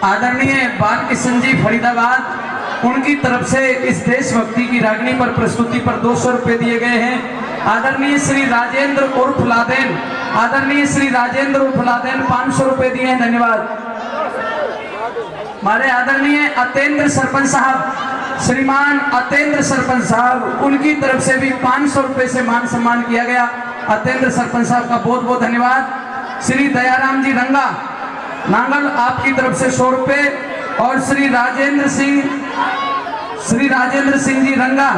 आदरणीय बाल किशन जी फरीदाबाद, उनकी तरफ से इस देशभक्ति की रागनी पर प्रस्तुति पर 200 रुपए दिए गए हैं। आदरणीय श्री राजेंद्र उर्फ लादेन, आदरणीय श्री राजेंद्र उर्फ लादेन 500 रुपए दिए हैं, धन्यवाद। हमारे आदरणीय अतेंद्र सरपंच साहब, श्रीमान अतेंद्र सरपंच साहब, उनकी तरफ से भी 500 रुपए से मान सम्मान किया गया। अतेंद्र सरपंच साहब का बहुत बहुत धन्यवाद। श्री दयाराम जी रंगा नांगल, आपकी तरफ से 100 रुपए, और श्री राजेंद्र सिंह जी रंगा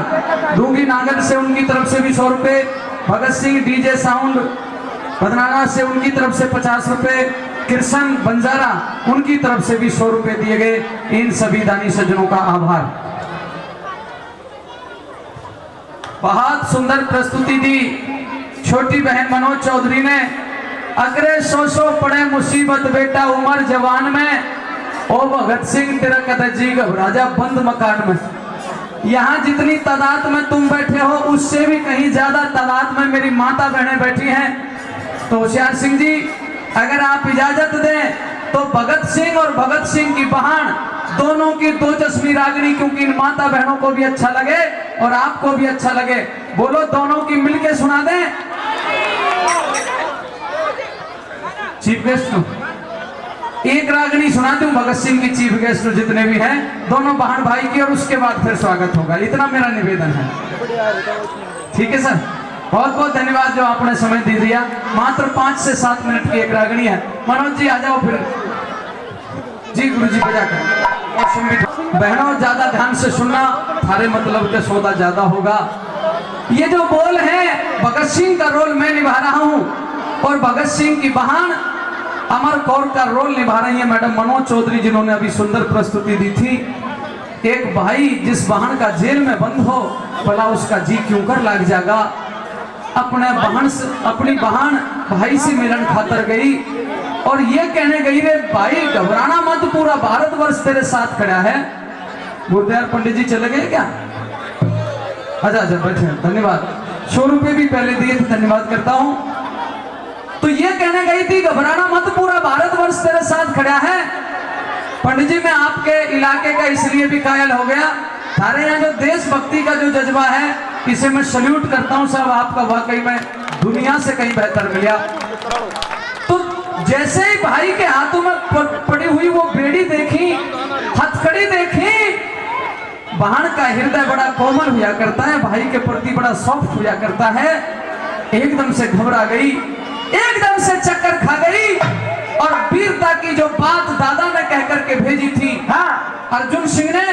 डूंगी नांगल से, उनकी तरफ से भी 100 रुपए। भगत सिंह डीजे साउंड बदनाना से, उनकी तरफ से 50 रुपए। कृष्ण बंजारा, उनकी तरफ से भी 100 रुपए दिए गए। इन सभी दानी सज्जनों का आभार। बहुत सुंदर प्रस्तुति दी छोटी बहन मनोज चौधरी ने। अगरे सो पड़े मुसीबत बेटा उमर जवान में, ओ भगत सिंह तेरा कद जी घबराजा बंद मकान में। यहाँ जितनी तादाद में तुम बैठे हो, उससे भी कहीं ज्यादा तादाद में मेरी माता बहनें बैठी हैं। तो होशियार सिंह जी, अगर आप इजाजत दें तो भगत सिंह और भगत सिंह की बहन दोनों की 2 चश्मी रागनी, क्योंकि इन माता बहनों को भी अच्छा लगे और आपको भी अच्छा लगे। बोलो, दोनों की मिलके सुना दें। चीफ गेस्ट एक रागनी सुना दूं भगत सिंह की, चीफ गेस्ट जितने भी हैं, दोनों बहन भाई की, और उसके बाद फिर स्वागत होगा। इतना मेरा निवेदन है, ठीक है सर। बहुत बहुत धन्यवाद जो आपने समय दे दिया। मात्र 5 से 7 मिनट की एक रागनी है। मनोज जी आ जाओ फिर। जी गुरु जी बजा कर। बहनों ज्यादा ध्यान से सुनना, थारे मतलब के सौदा ज्यादा होगा। ये जो बोल है, भगत सिंह का रोल मैं निभा रहा हूँ, और भगत सिंह की बहन अमर कौर का रोल निभा रही है मैडम मनोज चौधरी, जिन्होंने अभी सुंदर प्रस्तुति दी थी। एक भाई जिस बहन का जेल में बंद हो, भला उसका जी क्यों कर लग जाएगा। अपनी बहन भाई से मिलन खातर गई और ये कहने गई, रे भाई घबराना मत, पूरा भारतवर्ष तेरे साथ खड़ा है। गुरुदयाल पंडित जी चले गए क्या? अच्छा बैठे, धन्यवाद। 100 रुपए भी पहले दिए थे, धन्यवाद करता हूँ। तो ये कहने गई थी, घबराना मत, पूरा भारतवर्ष तेरे साथ खड़ा है। पंडित जी, मैं आपके इलाके का इसलिए भी कायल हो गया, सारे यहाँ जो देशभक्ति का जो जज्बा है, इसे मैं सल्यूट करता हूँ साहब। आपका वाकई में दुनिया से कहीं बेहतर मिला। तो जैसे ही भाई के हाथों में पड़ी हुई वो बेड़ी देखी, हथकड़ी देखी, बहन का हृदय बड़ा कोमल हुआ करता है, भाई के प्रति बड़ा सॉफ्ट हुआ करता है। एकदम से घबरा गई, एकदम से चक्कर खा गई, और वीरता की जो बात दादा ने कह करके भेजी थी, हाँ, अर्जुन सिंह ने,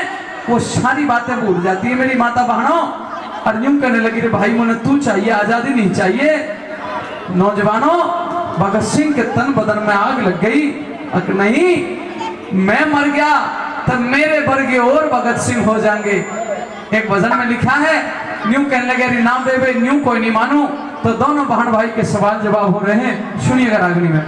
वो सारी बातें भूल जाती है मेरी माता बहनों। और यूं कहने लगी, रे भाई मुझे तू चाहिए, आजादी नहीं चाहिए। नौजवानों, भगत सिंह के तन बदन में आग लग गई। अगर नहीं मैं मर गया तो मेरे वर्गे और भगत सिंह हो जाएंगे। एक भजन में लिखा है, न्यू कहने लगे, रे नाम देवे न्यू कोई नहीं मानू। तो दोनों बहन भाई के सवाल जवाब हो रहे हैं, सुनिएगा रागनी में।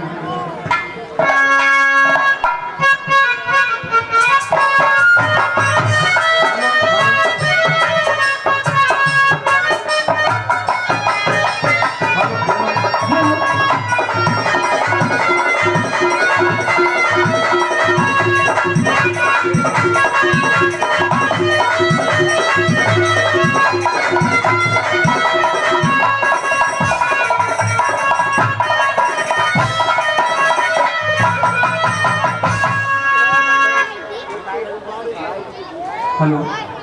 हेलो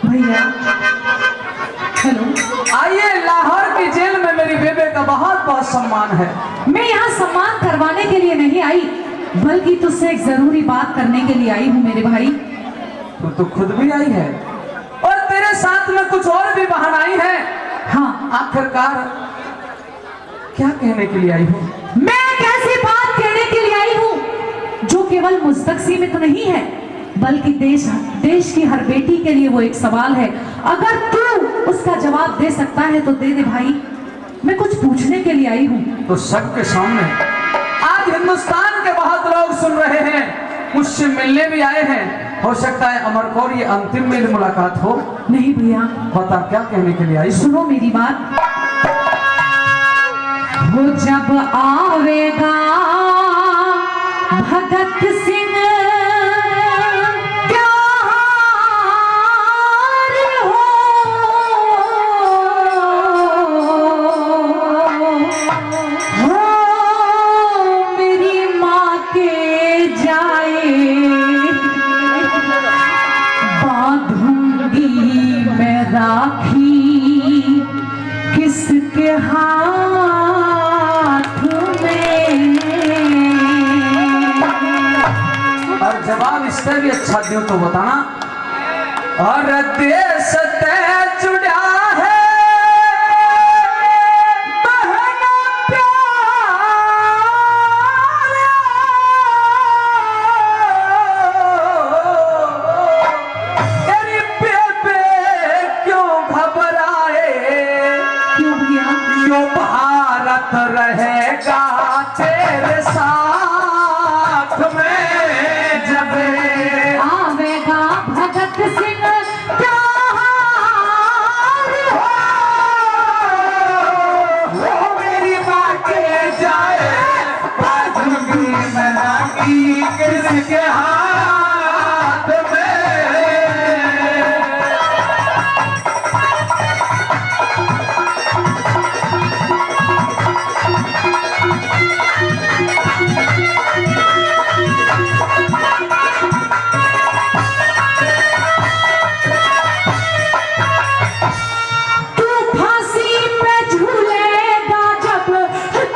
भैया, हेलो। आइए, लाहौर की जेल में मेरी बेबे का बहुत बहुत सम्मान है। मैं यहाँ सम्मान करवाने के लिए नहीं आई, बल्कि तुझसे एक जरूरी बात करने के लिए आई हूँ मेरे भाई। तो खुद भी आई है, और तेरे साथ में कुछ और भी बहन आई है। हाँ, आखिरकार क्या कहने के लिए आई हूँ? मैं एक ऐसी बात कहने के लिए आई हूँ जो केवल मुझ तक सीमित नहीं है, बल्कि देश की हर बेटी के लिए वो एक सवाल है। अगर तू उसका जवाब दे सकता है तो दे दे भाई। मैं कुछ पूछने के लिए आई हूँ। तो सबके सामने आज हिंदुस्तान के बहुत लोग सुन रहे हैं, मुझसे मिलने भी आए हैं। हो सकता है अमर कौर ये अंतिम मेरी मुलाकात हो। नहीं भैया, बता क्या कहने के लिए आई? सुनो मेरी बात। वो जब आवेगा भगत सिंह जाए बांधूंगी मैं राखी किसके हाथ में। और जवाब इससे भी अच्छा दूं तो बताना। और देश तय जुड़ा है बहना प्यार, तेरी बेबे क्यों घबराए, क्यों भैया? यो भारत रहेगा तेरे साथ में जब आवेगा भगत सिंह त्योहार वो मेरी माँ के जाए बाजूगी मैं राखी किसके हाथ में। तू फांसी पे झूलेगा जब,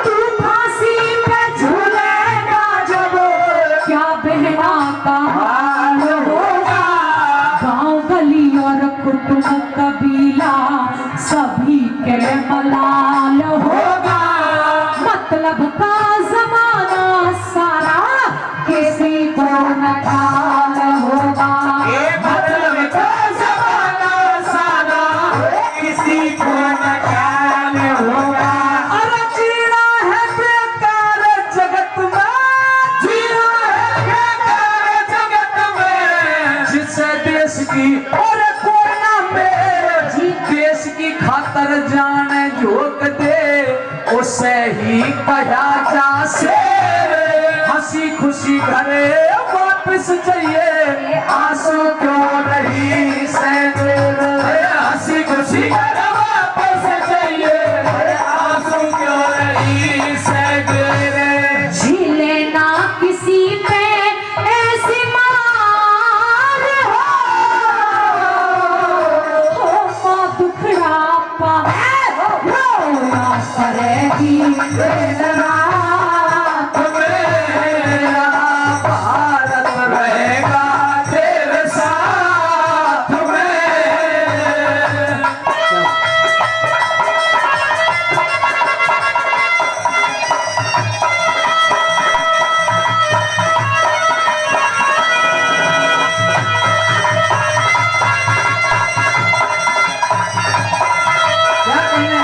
तू फांसी पे झूलेगा जब, क्या बहना का हाल होगा। गांव गली और कुटुंब कबीला सभी के मलाल होगा। मतलब का जमाना सारा किसी को नकाल होगा। मतलब का ज़माना सारा किसी को नकाल होगा। अरे जीना है बेकार जगत में, जीना है बेकार जगत में, जिससे देश की और कोई ना मेरे देश की खातर जान झोंक दे उसे ही कहा जा से हंसी खुशी घरे वापस चाहिए आंसू क्यों नहीं से हंसी खुशी घरे वापस चाहिए आंसू क्यों नहीं से जी लेना किसी पे ऐसी मार हो माँ दुखड़ा पावे रोना पड़ेगी दिन रात। मेरा भारत रहेगा तेरे साथ में। क्या कहने?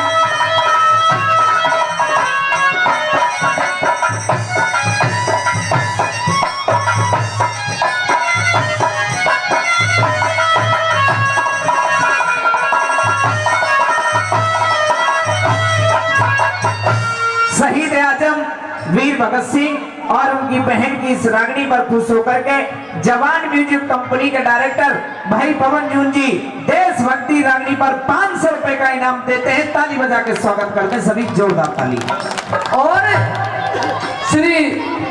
शहीद आजम वीर भगत सिंह और उनकी बहन की इस रागनी पर खुश होकर के जवान म्यूजिक कंपनी के डायरेक्टर भाई पवन जून जी देशभक्ति रागनी पर 500 रुपए का इनाम देते हैं। ताली बजा के स्वागत करते हैं सभी, जोरदार ताली। और श्री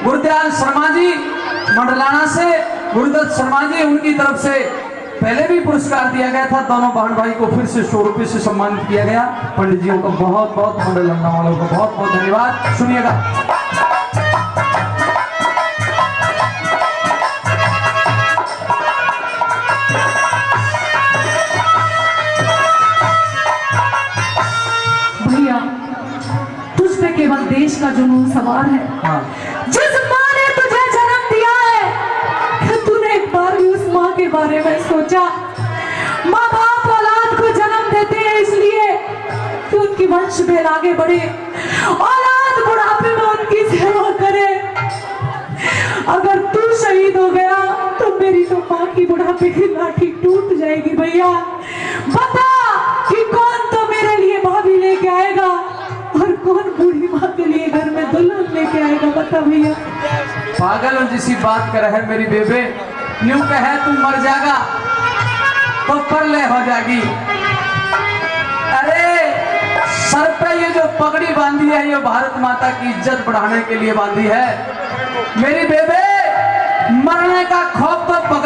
गुरदयाल शर्मा जी मंडलाना से, गुरुदत्त शर्मा जी उनकी तरफ से पहले भी पुरस्कार दिया गया था। दोनों बहन भाई को फिर से 100 रुपये से सम्मानित किया गया। पंडित जी को बहुत बहुत, मंडल लंडा वालों को बहुत बहुत धन्यवाद। सुनिएगा। भैया तुझ पे केवल देश का जुनून सवार है। हाँ। जिस माँ ने तुझे जन्म दिया है तूने एक बार भी उस माँ के बारे में सोचा? माँ बाप औलाद को जन्म देते हैं इसलिए कि उनकी वंश भेद आगे बढ़े, औलाद बुढ़ापे में उनकी सेवा करे। अगर तू शहीद हो गया तो मेरी तो माँ की बुढ़ापे की लाठी टूट जाएगी। भैया बता कि कौन तो मेरे लिए भाभी लेके आएगा और कौन बूढ़ी माँ के लिए घर में दुल्हन लेके आएगा? बता भैया। पागल जैसी बात कर है मेरी बेबे, न्यू कहे तू मर जाएगा तो परले हो जाएगी। अरे सर पे ये जो पगड़ी बांधी है ये भारत माता की इज्जत बढ़ाने के लिए बांधी है। मेरी बेबे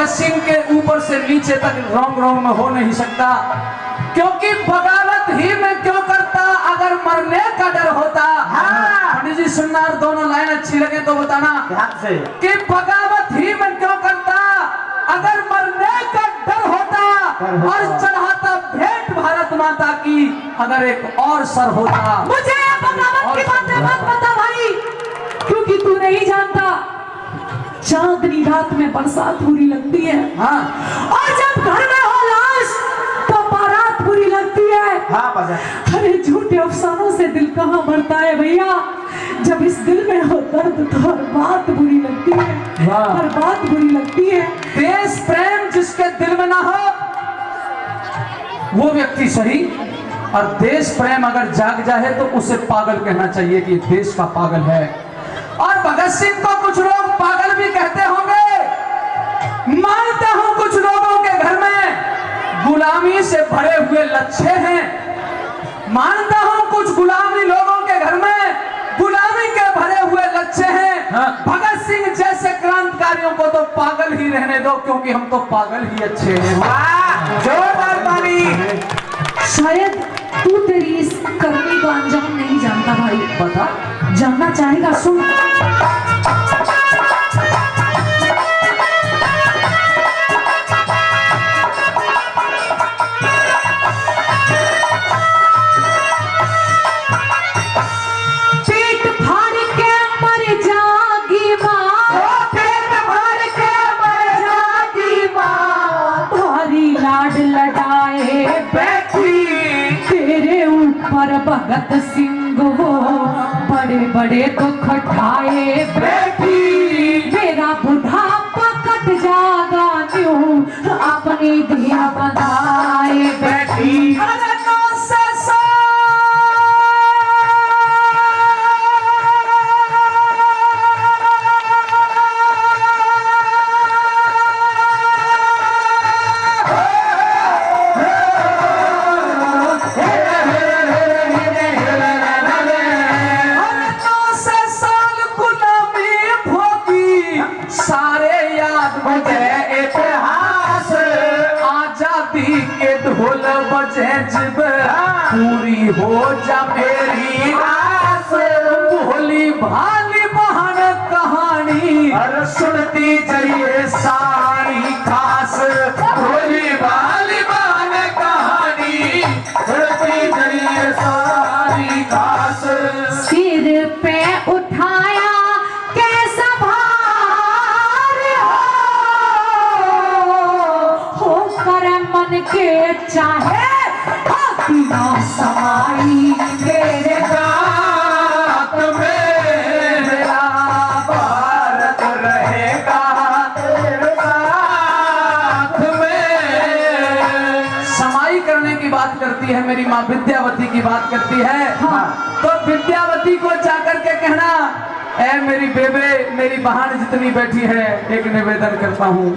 भगत सिंह के ऊपर से नीचे तक रोंग रोंग में हो नहीं सकता, क्योंकि बगावत ही में क्यों करता अगर मरने का डर होता। हाँ। पंडित जी सुनना, और दोनों लाइन अच्छी लगे तो बताना ध्यान से। कि बगावत ही में क्यों करता अगर मरने का डर होता, और चढ़ाता भेंट भारत माता की अगर एक और सर होता। मुझे बगावत की बातें मत बता भाई, क्योंकि तू नहीं जानता चांदनी रात में बरसात बुरी लगती है, हाँ और जब घर में हो लाश तो बारात बुरी लगती है। हाँ बजा। अरे झूठे अफसानों से दिल कहाँ भरता है भैया, जब इस दिल में हो दर्द तो हर बात बुरी लगती है, वाह। हर बात बुरी लगती है। देश प्रेम जिसके दिल में ना हो वो व्यक्ति सही, और देश प्रेम अगर जाग जाए तो उसे पागल कहना चाहिए कि देश का पागल है। और भगत सिंह को कुछ लोग पागल भी कहते होंगे। मानते हो कुछ लोगों के घर में गुलामी से भरे हुए लच्छे हैं, मानता हूं कुछ गुलामी लोगों के घर में गुलामी के भरे हुए लच्छे हैं। हाँ। भगत सिंह जैसे क्रांतिकारियों को तो पागल ही रहने दो, क्योंकि हम तो पागल ही अच्छे हैं। वाह, जोरदार ताली। शायद तू तेरी इस करनी का अंजाम नहीं जानता भाई। बता। जानना चाहेगा? सुन। पेट फाड़ के मर जागी माँ, पेट भर के मर जाती माँ, भारी लाड लडाए बैठी तेरे ऊपर भगत सिंह हो, बड़े बड़े दुख ठाए बैठी मेरा बुढ़ापा कट जागा न्यू अपनी दिया बनाए बैठी। अरे नौ से साल गुलामी भोगी, सारे याद बजे इतिहास आजादी के ढोल बजे जब पूरी हो जा मेरी आस, भोली भाली बहन कहानी और सुनती जाइए सारी खास। भोली भाली बहन कहानी सुनती जाइए सारी खास। सिर पे उठाया कैसा भार हो कर मन के चाहे ना समाई मेरे रात में मेरा भारत रहेगा तेरे साथ में। समाई करने की बात करती है मेरी माँ विद्यावती की बात करती है। हाँ। तो विद्यावती को जाकर के कहना, ऐ मेरी बेबे, मेरी बहन जितनी बैठी है, एक निवेदन करता हूँ।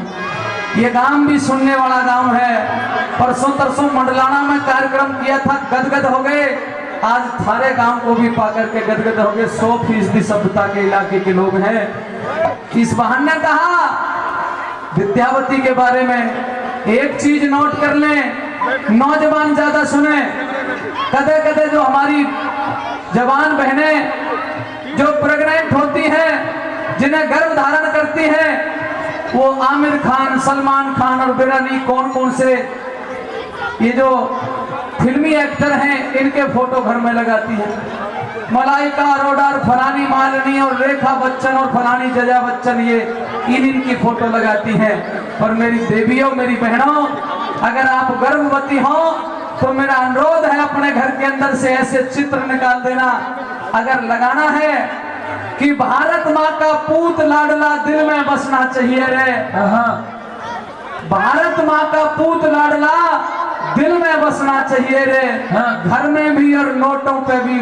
ये गांव भी सुनने वाला गांव है। परसों तरसों मंडलाना में कार्यक्रम किया था, गदगद हो गए। आज थारे गांव को भी पाकर के गदगद हो गए। 100% सभ्यता के इलाके के लोग हैं। इस बहन ने कहा विद्यावती के बारे में एक चीज नोट कर लें, नौजवान ज्यादा सुने। कदे कदे जो हमारी जवान बहनें जो प्रेग्नेंट होती हैं, जिन्हें गर्भ धारण करती हैं, वो आमिर खान, सलमान खान और बिरानी कौन कौन से ये जो फिल्मी एक्टर हैं, इनके फोटो घर में लगाती है। मलाइका अरोड़ा और फलानी मालिनी और रेखा बच्चन और फलानी जया बच्चन, ये इनकी फोटो लगाती हैं। और मेरी देवियों, मेरी बहनों, अगर आप गर्भवती हो तो मेरा अनुरोध है अपने घर के अंदर से ऐसे चित्र निकाल देना। अगर लगाना है कि भारत माँ का पूत लाडला दिल में बसना चाहिए रे। भारत माँ का पूत लाडला दिल में बसना चाहिए रे। घर में भी और नोटों पे भी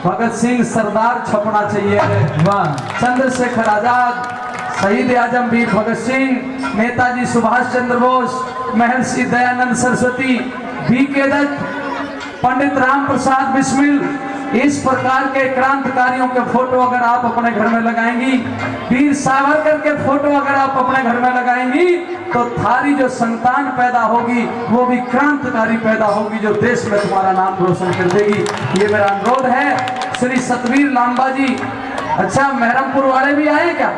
भगत सिंह सरदार छपना चाहिए रे। वाह। चंद्रशेखर आजाद, शहीद आजम वीर भगत सिंह, नेताजी सुभाष चंद्र बोस, महर्षि दयानंद सरस्वती, बी के दत्त, पंडित राम प्रसाद बिस्मिल, इस प्रकार के क्रांतिकारियों के फोटो अगर आप अपने घर में लगाएंगी, वीर सावरकर के फोटो अगर आप अपने घर में लगाएंगी, तो थारी जो संतान पैदा होगी वो भी क्रांतिकारी पैदा होगी, जो देश में तुम्हारा नाम रोशन कर देगी। ये मेरा अनुरोध है। श्री सतवीर लांबा जी, अच्छा मेहरमपुर वाले भी आए क्या?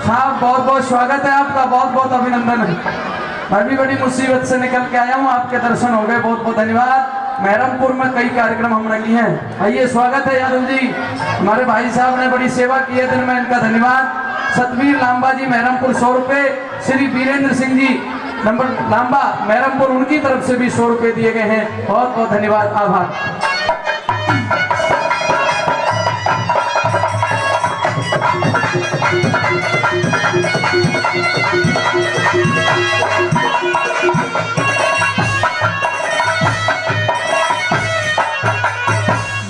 हाँ, बहुत बहुत स्वागत है आपका, बहुत बहुत अभिनंदन है। मैं भी बड़ी मुसीबत से निकल के आया हूँ, आपके दर्शन हो गए, बहुत बहुत धन्यवाद। मेहरमपुर में कई कार्यक्रम हमने किए हैं। आइए, स्वागत है यादव जी, हमारे भाई साहब ने बड़ी सेवा की है दिन में, इनका धन्यवाद। सतवीर लांबा जी मेहरमपुर 100 रुपये, श्री वीरेंद्र सिंह जी नंबर लांबा मेहरमपुर, उनकी तरफ से भी 100 रुपये दिए गए हैं, बहुत बहुत धन्यवाद, आभार।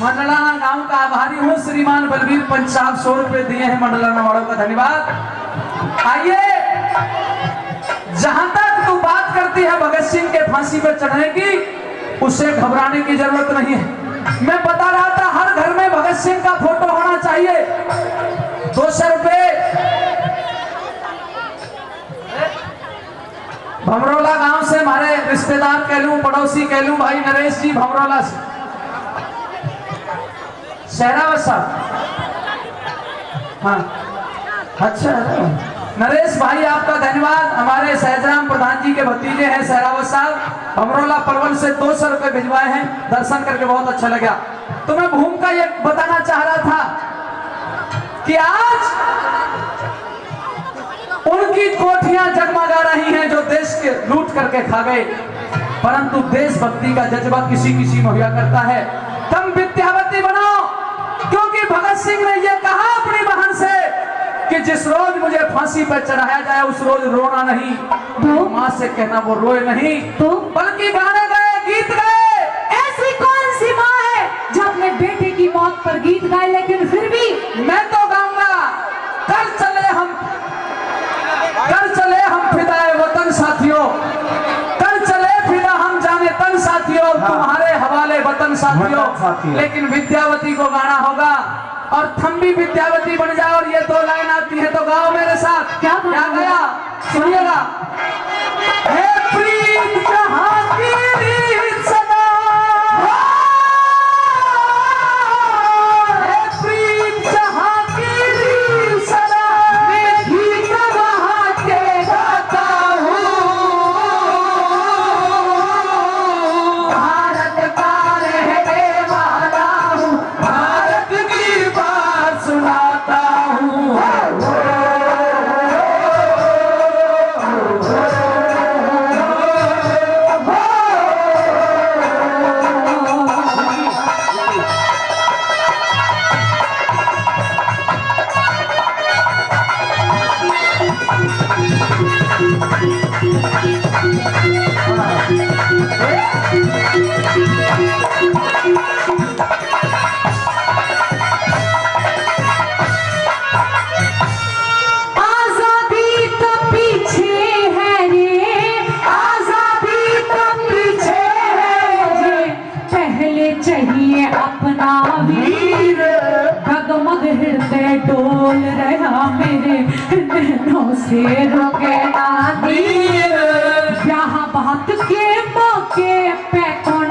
मंडलाना गांव का आभारी हूँ, श्रीमान बलबीर पंच साहब 100 रुपये दिए हैं मंडलाना वालों का धन्यवाद। आइए, जहां तक तू बात करती है भगत सिंह के फांसी पर चढ़ने की, उसे घबराने की जरूरत नहीं है। मैं बता रहा था, हर घर में भगत सिंह का फोटो होना चाहिए। 200 रुपये भमरौला गांव से हमारे रिश्तेदार कह लूं, पड़ोसी कह लूं, भाई नरेश जी भमरौला से, शहरावत साहब, हाँ अच्छा नरेश भाई आपका धन्यवाद। हमारे सहजराम प्रधान जी के भतीजे हैं शहरावत साहब, भमरौला परवल से 200 रुपये भिजवाए हैं, दर्शन करके बहुत अच्छा लगा। तो मैं भूम का ये बताना चाह रहा था कि आज उनकी कोठियां जगमगा रही हैं जो देश के लूट करके खा गए, परंतु देशभक्ति का जज्बा किसी किसी मुहैया करता है। तुम विद्यावती बनो, क्योंकि भगत सिंह ने यह कहा अपनी बहन से कि जिस रोज मुझे फांसी पर चढ़ाया जाए उस रोज रोना नहीं, तो माँ से कहना वो रोए नहीं, तो बल्कि गाने गए, गीत गए। ऐसी कौन सी माँ है जो अपने बेटे की मौत पर गीत गाए, लेकिन फिर भी मैं तो गाऊंगा, कर चले हम फिदाए वतन साथियों, कर चले फिदा हम जाने तन साथियों, तुम्हारे हवाले वतन साथियों। लेकिन विद्यावती को गाना होगा, और थम भी विद्यावती बन जाओ। और ये 2 लाइन आती है तो गाओ मेरे साथ। क्या गया सुनिएगा। हे प्रीत जहां की रीत सदा, हे प्रीत जहां की रीत सदा, मैं गीत वहां के गाता हूँ। भारत का रहने वाला हूँ, भारत की बात सुनाता हूँ। चाहिए अपना वीर, डगमग हृदय डोल रहा मेरे नैनों से रुके ना तीर। यहाँ बात के मौके पे कौन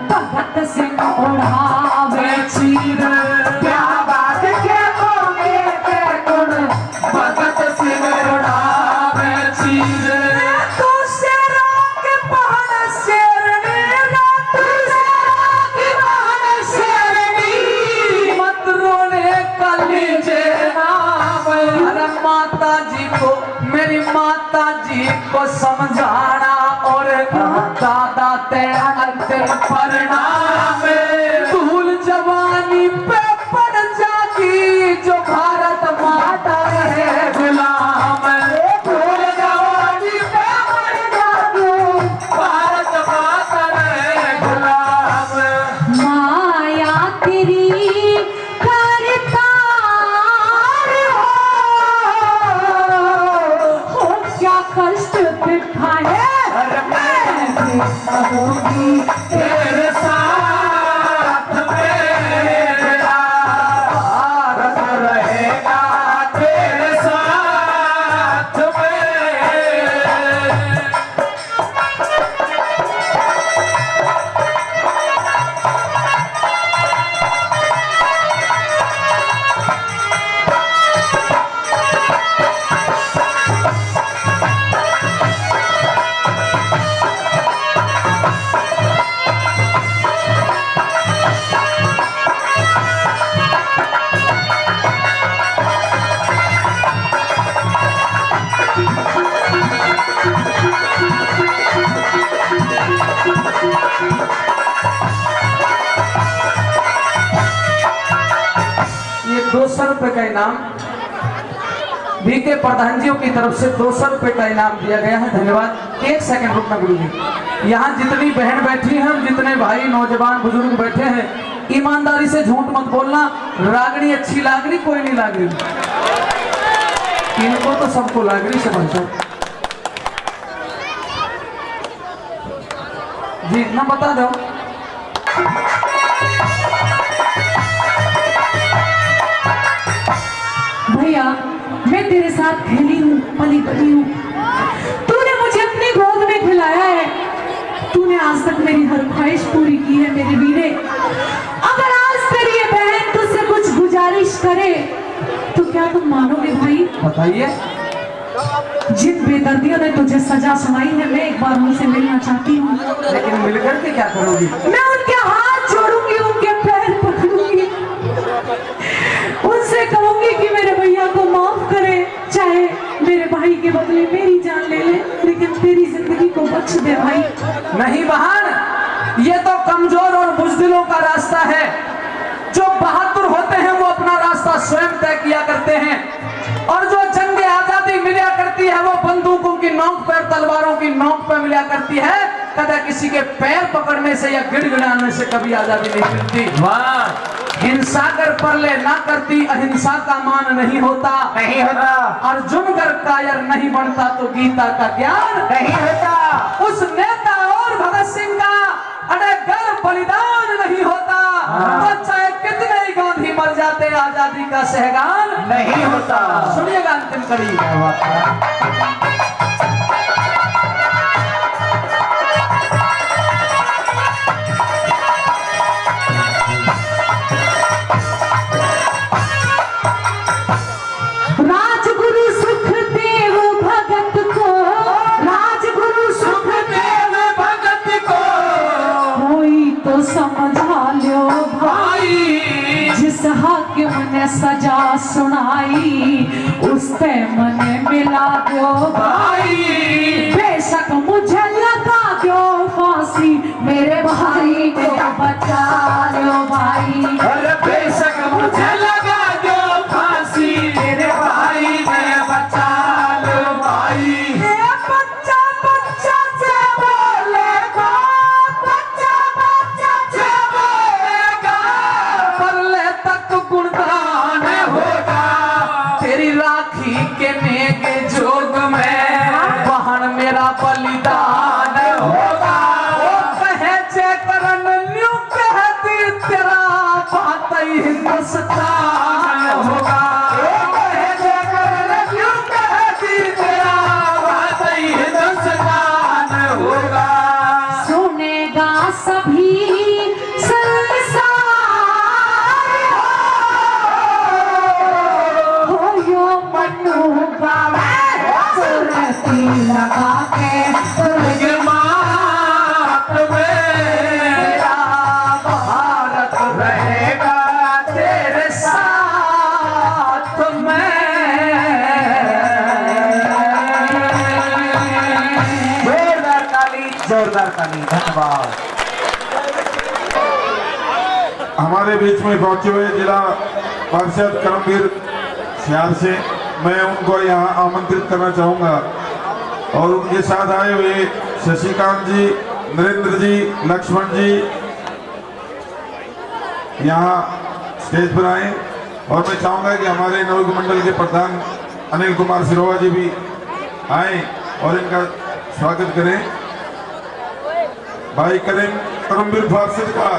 भगत सिंह उड़ावे चीर, क्या बात के मौके पे कौन भगत सिंह उड़ावे चीर। मेरी माता जी को समझाना और दादा तेरा परिणाम, भूल जवानी पे पड़ जागी जो भारत माता है गुलाम। भूल जवानी पे पड़ जागी भारत माता है गुलाम। माया तेरी करता कष्ट दिखाए तेरे साथ में ये 200 रुपए का इनाम बीके प्रधान जी की तरफ से 200 रुपए का इनाम दिया गया है। धन्यवाद। एक सेकंड रुकना गुरु जी। यहाँ जितनी बहन बैठी हैं और जितने भाई नौजवान बुजुर्ग बैठे हैं, ईमानदारी से झूठ मत बोलना। रागड़ी अच्छी लाग रही, कोई नहीं लाग रही, इनको तो सबको लाग रही से बचा जी, इतना बता दो। भैया मैं तेरे साथ खेली हूँ, पली बड़ी हूँ, तूने मुझे अपनी गोद में खिलाया है, तूने आज तक मेरी हर ख्वाहिश पूरी की है मेरे वीरे। अगर आज तेरी ये बहन तुझसे कुछ गुजारिश करे तो क्या तुम मानोगे भाई? बताइए। जिन बेदर्दियों ने तुझे सजा सुनाई है, मैं एक बार उनसे मिलना चाहती हूँ। लेकिन मिलकर के क्या करोगी? मैं उनके हाथ जोड़ूंगी, उनके पैर पकड़ूंगी, उनसे कहूंगी कि मेरे भैया को माफ करे, चाहे मेरे भाई के बदले मेरी जान ले ले, लेकिन तेरी जिंदगी को बख्श दे भाई। नहीं बहन, ये तो कमजोर और बुजदिलों का रास्ता है। जो बहादुर होते हैं वो अपना रास्ता स्वयं तय किया करते हैं, और जो जंगे आजादी मिला करती है वो बंदूकों की नोक पर, तलवारों की नोक पर मिला करती है। कदा किसी के पैर पकड़ने से या गिड़गिड़ाने से कभी आजादी नहीं मिलती। वाह! हिंसा कर परले ना करती, अहिंसा का मान नहीं होता, नहीं होता। अर्जुन कर कायर नहीं बनता तो गीता का ज्ञान नहीं होता। उस नेता और भगत सिंह का अड़ेगर बलिदान नहीं होता, तो चाहे कितने ही गांधी मर जाते, आजादी का सहगान नहीं होता। सुनिएगा अंतिम कड़ी। राजगुरु सुखदेव भगत को, राजगुरु सुखदेव भगत को कोई तो समझा लो भाई, जिस हाकिम ने सजा सुनाई उस पे मने मिला दो भाई। बेशक मुझे लगा दो फांसी, मेरे भाई को बचा लो भाई। अरे बेशक मुझे लगा दो फांसी, मेरे भाई ने बचा लो भाई। ये बच्चा बच्चा से बोलेगा, बच्चा बच्चा से बोलेगा, परले तक गुणगान होगा। तेरी राखी के नेगे जोग में बहन मेरा बलिदान होगा। वो कहे चे करन न्यू कहती तेरा बात ही हिंदुस्तान होगा। वो कहे चे करन न्यू कहती तेरा बात ही हिंदुस्तान होगा। सुनेगा सभी संसार हो यो मनु बाबा सुरती लगा के ये मात मेरा भारत रहेगा तेरे साथ में। जोरदार ताली, जोरदार ताली। धन्यवाद। हमारे बीच में पहुंचे हुए जिला पार्षद करमवीर सियाल से मैं उनको यहाँ आमंत्रित करना चाहूँगा, और उनके साथ आए हुए शशिकांत जी, नरेंद्र जी, लक्ष्मण जी यहाँ स्टेज पर आए। और मैं चाहूँगा कि हमारे नवयुग मंडल के प्रधान अनिल कुमार सिरोवा जी भी आए और इनका स्वागत करें। भाई करमवीर फारसिद का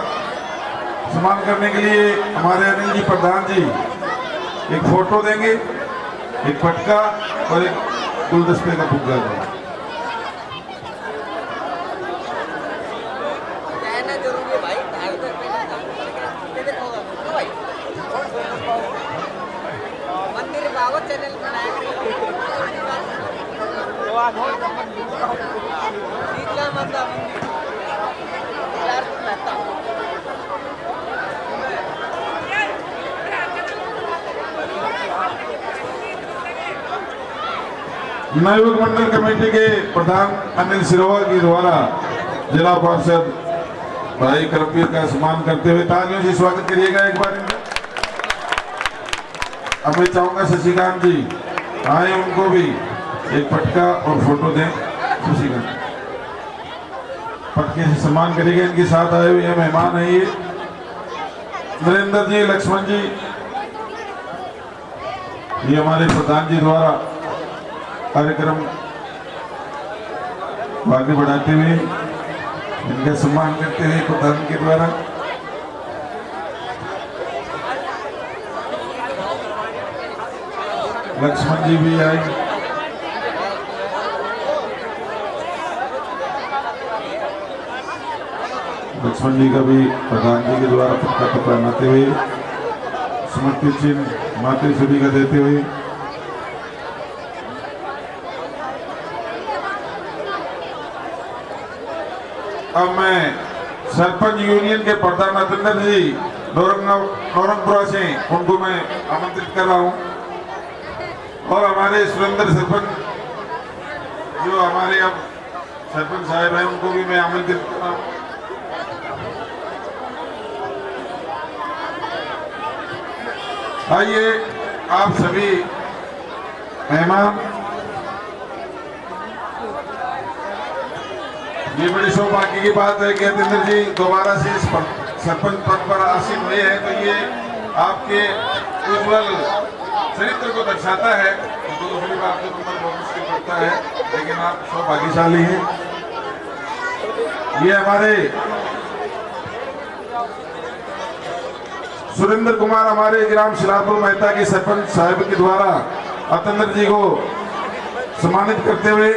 सम्मान करने के लिए हमारे अनिल जी प्रधान जी एक फोटो देंगे, एक पटका और एक गुलदस्ते का फुग्गा देंगे। मंदिर बाबा चैनल बनाया नवयुग मंडल कमेटी के प्रधान अनिल सिरोवा के द्वारा जिला पार्षद भाई करमवीर का सम्मान करते हुए तालियों से स्वागत करिएगा एक बार इनका। अब मैं चाहूंगा शशिकांत जी आए, उनको भी एक पटका और फोटो दें। शशिकांत पटके से सम्मान करिएगा। इनके साथ आए हुए मेहमान है ये नरेंद्र जी, लक्ष्मण जी, ये हमारे प्रधान जी द्वारा कार्यक्रम आगे बढ़ाते हुए इनका सम्मान करते हुए प्रधान के द्वारा लक्ष्मण जी भी आए। लक्ष्मण जी का भी प्रधान जी के द्वारा पटका पहनाते हुए स्मृति चिन्ह मातृश्री का देते हुए अब मैं सरपंच यूनियन के प्रधान अतिंदर जी नौरंगपुरा से उनको मैं आमंत्रित कर रहा हूं और हमारे सुरेंद्र सरपंच जो हमारे अब सरपंच साहब हैं उनको भी मैं आमंत्रित कर रहा हूं। आइए आप सभी मेहमान, ये बड़ी सौभाग्य की बात है कि अतिंदर जी दोबारा से इस सरपंच पद पर आसीन हुए हैं, तो ये आपके उज्जवल चरित्र को दर्शाता है। तो दूसरी बात तो नंबर बहुत मुश्किल पड़ता है, लेकिन आप सौभाग्यशाली हैं। ये हमारे सुरेंद्र कुमार हमारे ग्राम शिलापुर मेहता के सरपंच साहब के द्वारा अतिंदर जी को सम्मानित करते हुए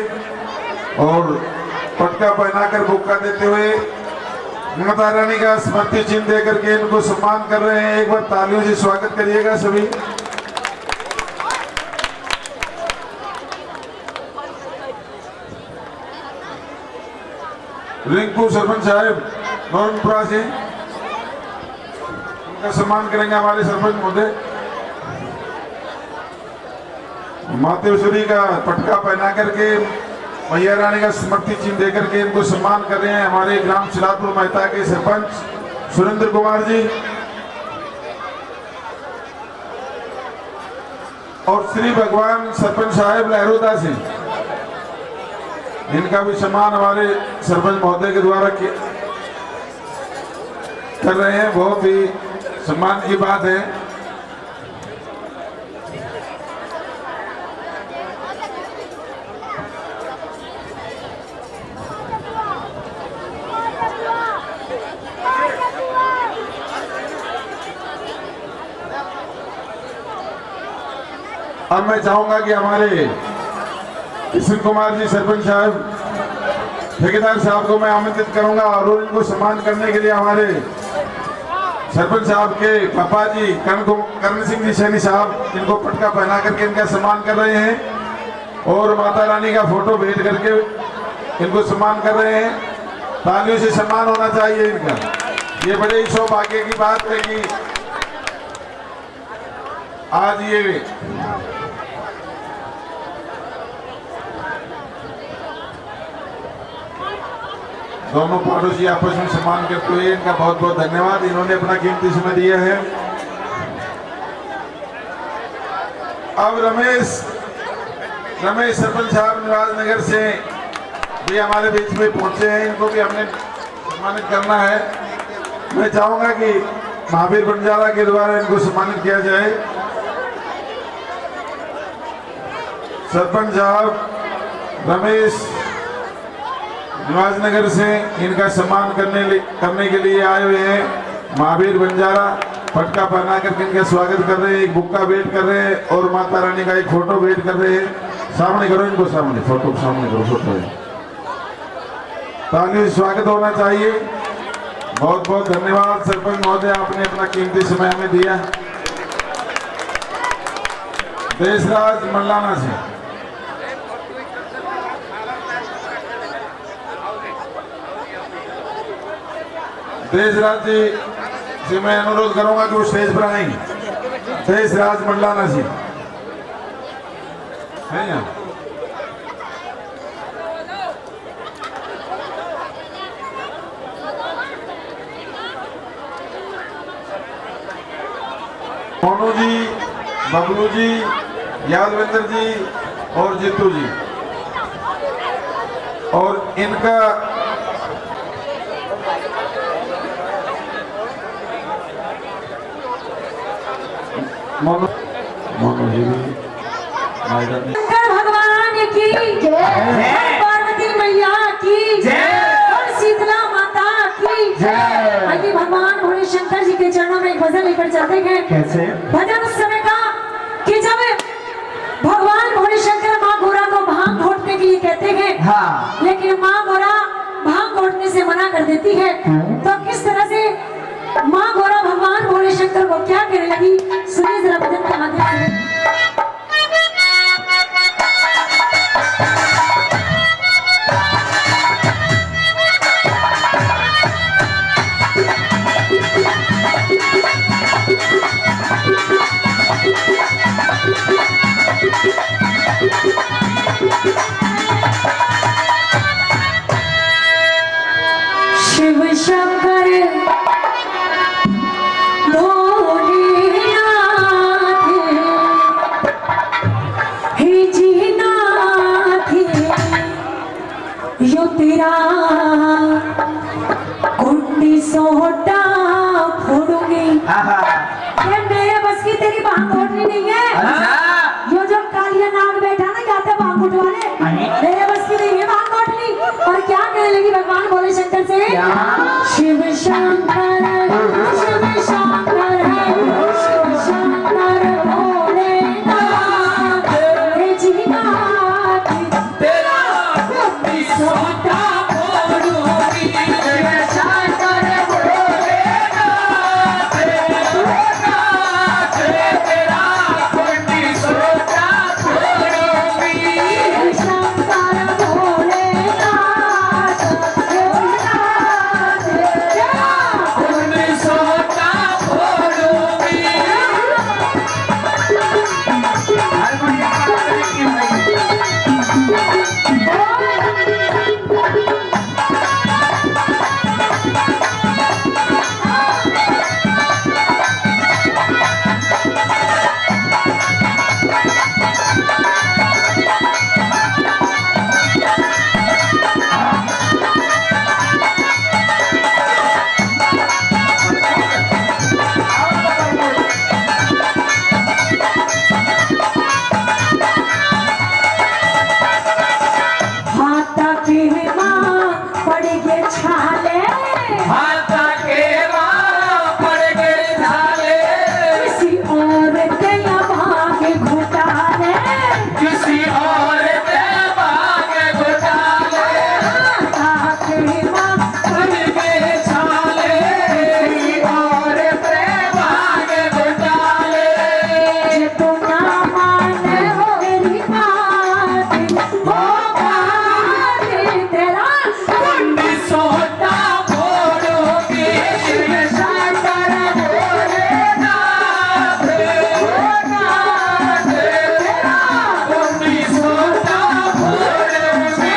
और पटका पहनाकर बुक्का देते हुए माता रानी का स्मृति चिन्ह देकर के इनको सम्मान कर रहे हैं। एक बार तालियों से स्वागत करिएगा सभी। रिंकू सरपंच साहब नौरंगपुरा से उनका सम्मान करेंगे हमारे सरपंच महोदय। मातेश्वरी का पटका पहना करके मैया रानी का स्मृति चिन्ह देकर के इनको सम्मान कर रहे हैं हमारे ग्राम शिलापुर मेहता के सरपंच सुरेंद्र कुमार जी और श्री भगवान सरपंच साहब लहरोदा से। इनका भी सम्मान हमारे सरपंच महोदय के द्वारा कर रहे हैं। बहुत ही सम्मान की बात है। अब मैं चाहूंगा कि हमारे कृष्ण कुमार जी सरपंच साहब ठेकेदार साहब को मैं आमंत्रित करूंगा और उनको सम्मान करने के लिए हमारे सरपंच साहब के पापा जी कर्ण सिंह जी सैनी साहब इनको पटका पहना करके इनका सम्मान कर रहे हैं और माता रानी का फोटो भेंट करके इनको सम्मान कर रहे हैं। तालियों से सम्मान होना चाहिए इनका। ये बड़े ही सौभाग्य की बात है कि आज ये दोनों पड़ोसी आपस में सम्मान करते हुए इनका बहुत बहुत धन्यवाद। इन्होंने अपना कीमती समय दिया है। अब रमेश सरपंच साहब निवास नगर से भी हमारे बीच में पहुंचे हैं, इनको भी हमने सम्मानित करना है। मैं चाहूंगा कि महावीर बंजारा के द्वारा इनको सम्मानित किया जाए। सरपंच साहब रमेश निवास नगर से इनका सम्मान करने के लिए आए हुए हैं। महावीर बंजारा पटका पहना करके इनका स्वागत कर रहे हैं, एक बुक्का भेंट कर रहे हैं और माता रानी का एक फोटो भेंट कर रहे हैं। सामने करो इनको, सामने फोटो सामने करो, फोटो है। तालियों से स्वागत होना चाहिए। बहुत बहुत धन्यवाद सरपंच महोदय, आपने अपना कीमती समय हमें दिया। देशराज मल्लाना से देशराज जी से मैं अनुरोध करूंगा कि वो स्टेज पर आएंगे। देशराज मंडलाना जी है यहाँ। मोनू जी, बबलू जी, यादवेंद्र जी और जीतू जी, और इनका मोनू जी भी शंकर भगवान की जय, पार्वती मैया की जय, और शीतला माता की जय। आइए भगवान भोले शंकर जी के चरणों में एक भजन लेकर चलते हैं। कैसे? भजन उस समय का कि जब भगवान भोले शंकर माँ गौरा को भांग घोटने के लिए कहते हैं, हाँ। लेकिन माँ गौरा भांग घोटने से मना कर देती है। तो किस तरह से माँ गौरा भगवान भोले शंकर को क्या कहने लगी, सुनिए जरा भजन के माध्यम से। शिव शंकर भोलेनाथ हे जीनाथ यो तेरा कुंडी सोटा फोड़ूंगी। आहा। ये मेरे बस की तेरी बांग उठनी नहीं है। यो जो कालिया नाग बैठा ना जाते बांग उठवाने, मेरे बस की नहीं है बांग उठनी। और क्या कहने लगी भगवान भोले शंकर से, शिव शंकर शिव शंकर शिव शंकर भोलेनाथ हे जीनाथ तेरा कुंडी सोटा फोड़ूंगी। शिव शंकर भोलेनाथ तेरा कुंडी सोटा फोड़ूंगी। शिव शंकर भोलेनाथ तेरा कुंडी सोटा फोड़ूंगी। हाथा के माँ पड़ गए छाले, हाथा के माँ पड़ गए छाले, किसी और के भागे घुटाले, किसी और के भागे घुटाले। हाथा के माँ पड़ गए छाले, किसी और के भागे घुटाले। जे तो ना माने हो मेरी बात, हो बात तेरा कुंडी सोटा फोड़ूंगी। शिव शंकर भोलेनाथ तेरा कुंडी सोटा फोड़ूंगी।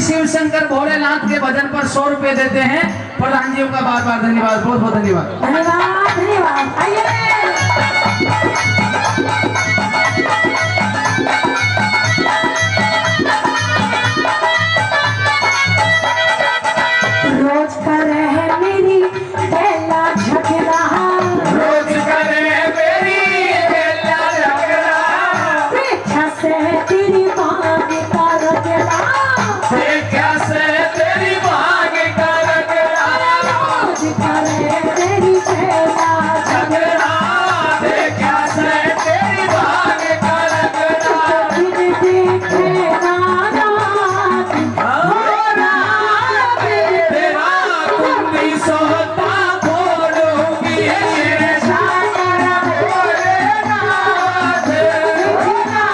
शिव शंकर भोलेनाथ के भजन पर 100 रुपए देते हैं। प्रधान जी का बार बार धन्यवाद, बहुत बहुत धन्यवाद। धन्यवाद धन्यवाद। आइए रोज कर है मेरी बेला झगड़ा, रोज करे मेरी बेला झगड़ा, पीछा से तेरी मांग का रगड़ा, देखा से तेरी मांग का रगड़ा, रोज कर है तेरी बेला झगड़ा, देखा से तेरी मांग का रगड़ा, दिन देखे नाना तेरा कुंडी सोता बोलूंगी तेरे सागर भोलेनाथ, तेरा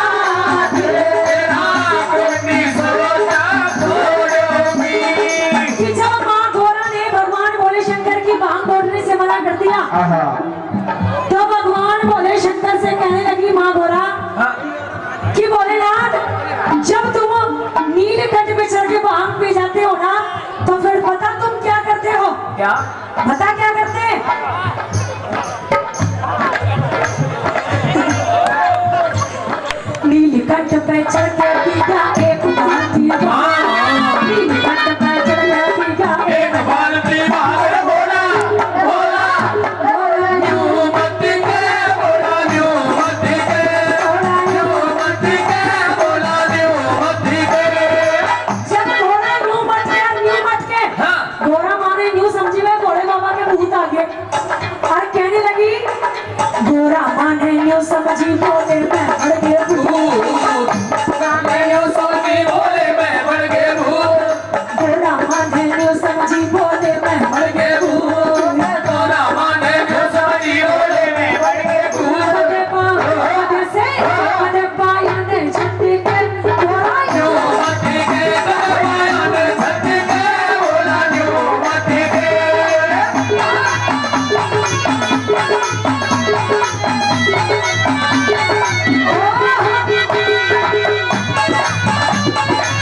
कुंडी सोता बोलूंगी। कि जब माँ गौरा ने भगवान भोले शंकर की बांग तोड़ने से मना कर दिया, तो भगवान भोले शंकर से कहने लगी माँ गौरा कि भोलेनाथ, जब तुम नीलकंठ पे चढ़ के बांग पे जाते हो ना, तो फिर पता तुम क्या करते हो? क्या? बता क्या करते हैं? नीलकंठ पे चढ़ के पीता एक बाल्टी बांग, नीलकंठ पे चढ़ के पीता एक बाल्टी बाहर बोला बोला न्यू मत के बोला न्यू मत के न्यू मत के बोला न्यू मत के। जब घोड़ा न्यू मट के घोड़ा माने न्यू समझी में घोड़े बाबा के भूत आ गए और कहने लगी, घोड़ा माने न्यू समझी बोले मैं बढ़ गए भूत, न्यू समझी बोले मैं बढ़ गए भूत, घोड़ा माने न्यू समझी बोले मैं बढ़ गए भूत, तोरा माने न्यू समझी बोले मैं बढ़ गए भूत। पदे पा से पदे पाया ने छत्ती के घोड़ा न्यू मत के दरबाया ने छत के बोला न्यू मत के।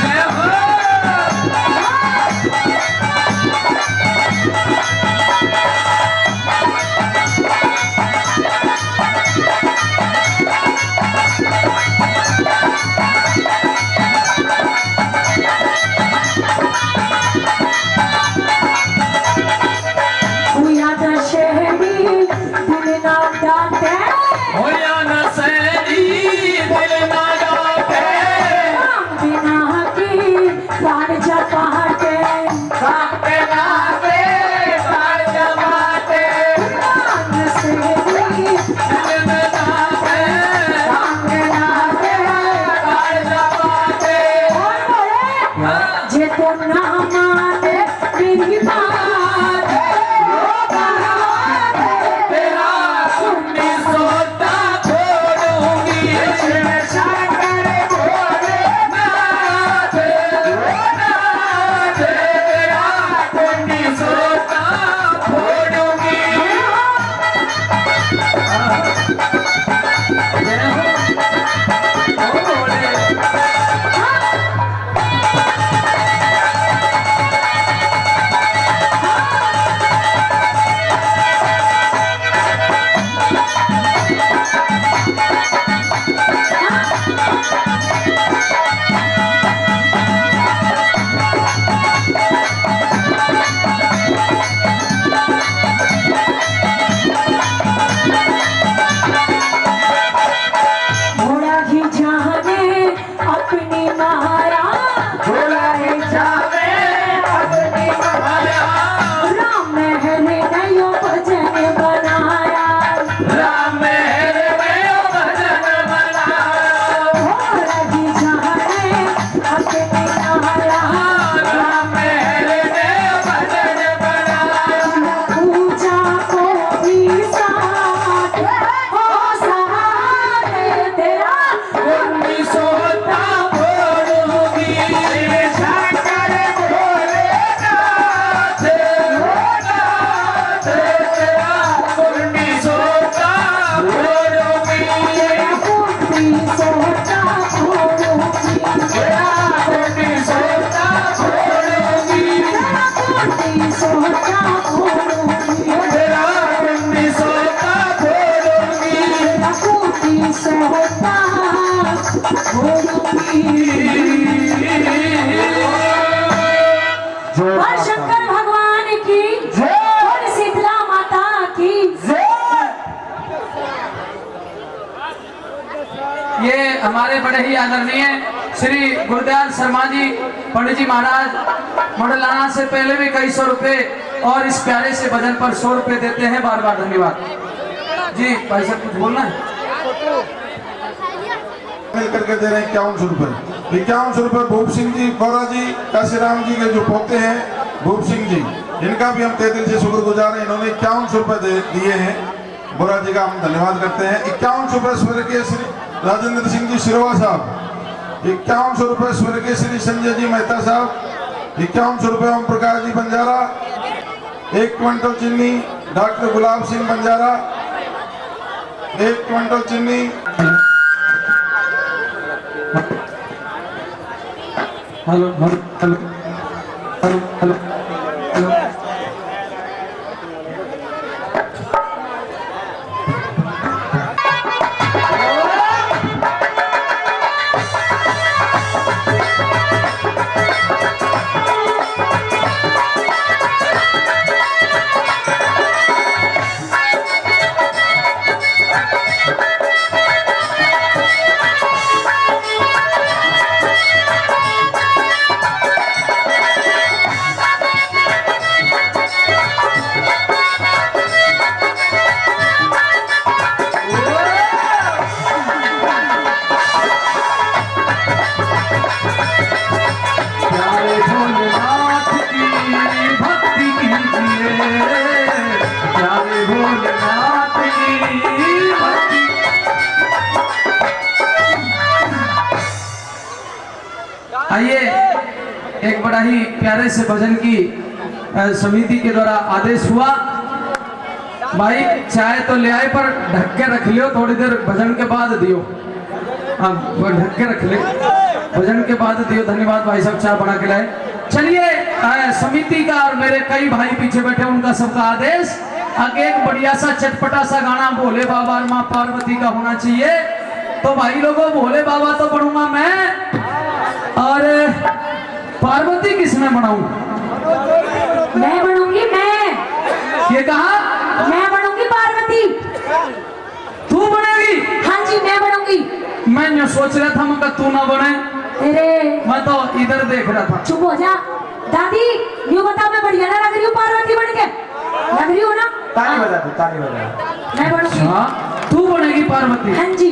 जय हो। हुआ था शहरी दिल ना डांटे, होया न सैली दिल ना डाटे, बिना की प्राण जपाटे, काम पे नाते सार जमाते, प्राण से भी दिल में नाते काम पे नाते सार जमाते। और बोले जे तो ना माने मेरी बात, तेरा कुंडी सोता हमारे बड़े ही आदरणीय श्री गुरुदयाल शर्मा जी पंडित जी महाराज मंडलाना से पहले भी कई 100 रुपए और इस प्यारे से भजन पर 100 रुपए देते हैं। बार बार धन्यवाद जी। भाई साहब कुछ बोलना है? मिल करके दे रहे हैं 5100 रुपए। 5100 रुपए भूप सिंह जी गौरा जी काशीराम जी के जो पोते हैं भूप सिंह जी, इनका भी हम तहे दिल से शुक्रगुजार हैं। इन्होंने 5100 रुपए दिए हैं। बोरा जी का हम धन्यवाद करते हैं। 5100 रुपए स्वर्गीय श्री राजेंद्र सिंह जी शिरोवा साहब, 5100 रुपए स्वर्गीय श्री संजय जी मेहता साहब, 5100 रुपए ओम प्रकाश जी बंजारा, 1 क्विंटल चीनी डॉक्टर गुलाब सिंह बंजारा, 1 क्विंटल चीनी। Hello hello hello hello hello hello. आइए एक बड़ा ही प्यारे से भजन की समिति के द्वारा आदेश हुआ। भाई चाय तो ले आए पर ढक के रख लियो, थोड़ी देर भजन के बाद दियो। हाँ ढक के रख ले, भजन के बाद दियो। धन्यवाद भाई साहब चाय बना के लाए। चलिए समिति का और मेरे कई भाई पीछे बैठे उनका सबका आदेश आगे एक बढ़िया सा चटपटा सा गाना भोले बाबा और माँ पार्वती का होना चाहिए। तो भाई लोगों भोले बाबा तो बनूंगा मैं और पार्वती किसमें बनाऊं? मैं बनूंगी मैं। ये कहा? मैं बनूंगी पार्वती। तू बनेगी? हाँ जी मैं बनूंगी। मैं जो सोच रहा था मगर तू ना बने। अरे मैं तो इधर देख रहा था। चुप हो जा दादी। यूँ बताओ मैं बढ़िया ना लग रही हूँ पार्वती बन के? लग रही हूँ ना? ताली बजा दो, ताली बजा। मैं बनूंगी। हाँ तू बनेगी पार्वती? हाँ जी।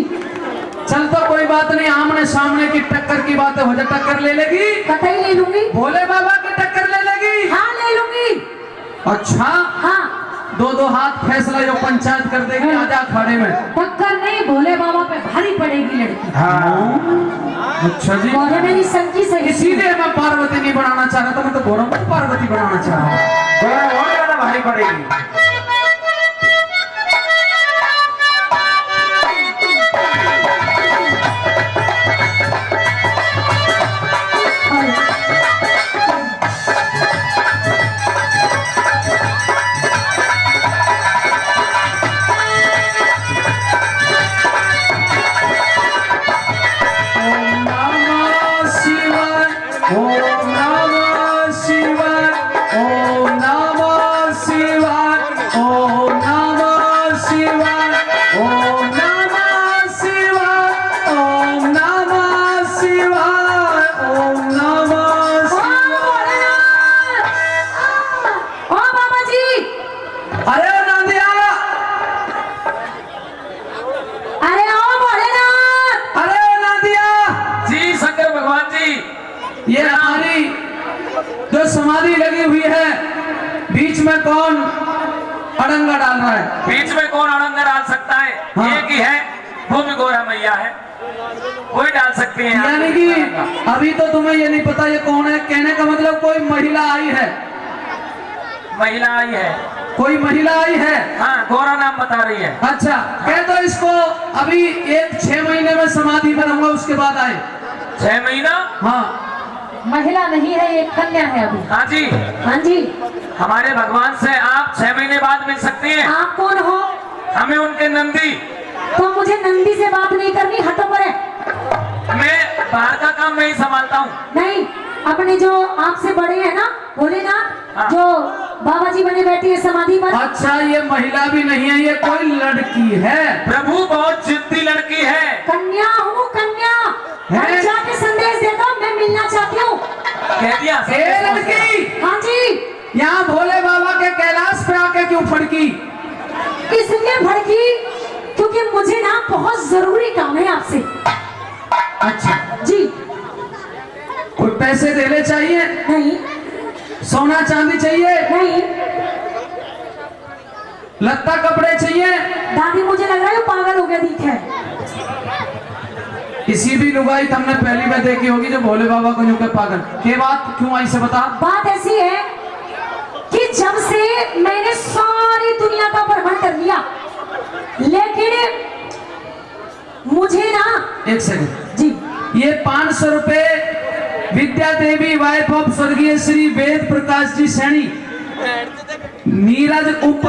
चल तो कोई बात नहीं, आमने सामने की टक्कर की बात हो जाए। टक्कर ले लेगी? कतई ले लूंगी। भोले बाबा की टक्कर ले लेगी? हाँ ले लूंगी। अच्छा हाँ 2-2 हाथ फैसला जो पंचायत कर देगी। आजा अखाड़े में। टक्कर नहीं, भोले बाबा पे भारी पड़ेगी लड़की। हाँ अच्छा जी। बोले मेरी संकी से इसीलिए मैं पार्वती नहीं बनाना चाह रहा था, मैं तो बोल रहा हूँ पार्वती बनाना चाह रहा हूँ। तो और ज्यादा भारी पड़ेगी। ये हमारी जो समाधि लगी हुई है, बीच में कौन अड़ंगा डाल रहा है? बीच में कौन अड़ंगा डाल सकता है? हाँ। एक ही है, भूमि गौरा मैया है, कोई डाल सकती है। यानी कि अभी तो तुम्हें ये नहीं पता ये कौन है। कहने का मतलब कोई महिला आई है। महिला आई है? कोई महिला आई है? हाँ गौरा नाम बता रही है। अच्छा कह दो इसको अभी 6 महीने में समाधि में रहूंगा, उसके बाद आए। 6 महीना? हाँ महिला नहीं है, एक कन्या है अभी। हाँ जी। हाँ जी। हमारे भगवान से आप 6 महीने बाद मिल सकती हैं। आप कौन हो? हमें उनके नंदी। तो मुझे नंदी से बात नहीं करनी, हटो परे। मैं बाहर का काम नहीं संभालता हूँ। नहीं अपने जो आपसे बड़े हैं ना भोलेनाथ, जो बाबा जी बने बैठी है समाधि पर। अच्छा, ये महिला भी नहीं है, ये कोई लड़की है। प्रभु बहुत जिद्दी लड़की है। कन्या हूँ, कन्या। है? और जाके संदेश दे दो, मैं मिलना चाहती हूँ। कह दिया ए लड़की, हाँ जी। यहाँ भोले बाबा के कैलाश पे आके क्यों फड़की? इसलिए भड़की क्योंकि मुझे ना बहुत जरूरी काम है आपसे। अच्छा, जी कोई पैसे देने चाहिए? नहीं, सोना चांदी चाहिए? नहीं। लत्ता कपड़े चाहिए? दादी मुझे लग रहा है वो पागल हो गया दिखे। किसी भी लुगाई हमने पहली बार देखी होगी जो भोले बाबा को यूं के पागल के बात क्यों आई से बता। बात ऐसी है कि जब से मैंने सारी दुनिया का भ्रमण कर लिया, लेकिन मुझे ना। एक सेकंड जी, ये 500 रुपए विद्या देवी वाइफ ऑफ स्वर्गीय श्री वेद प्रकाश जी सैनी, नीरज उप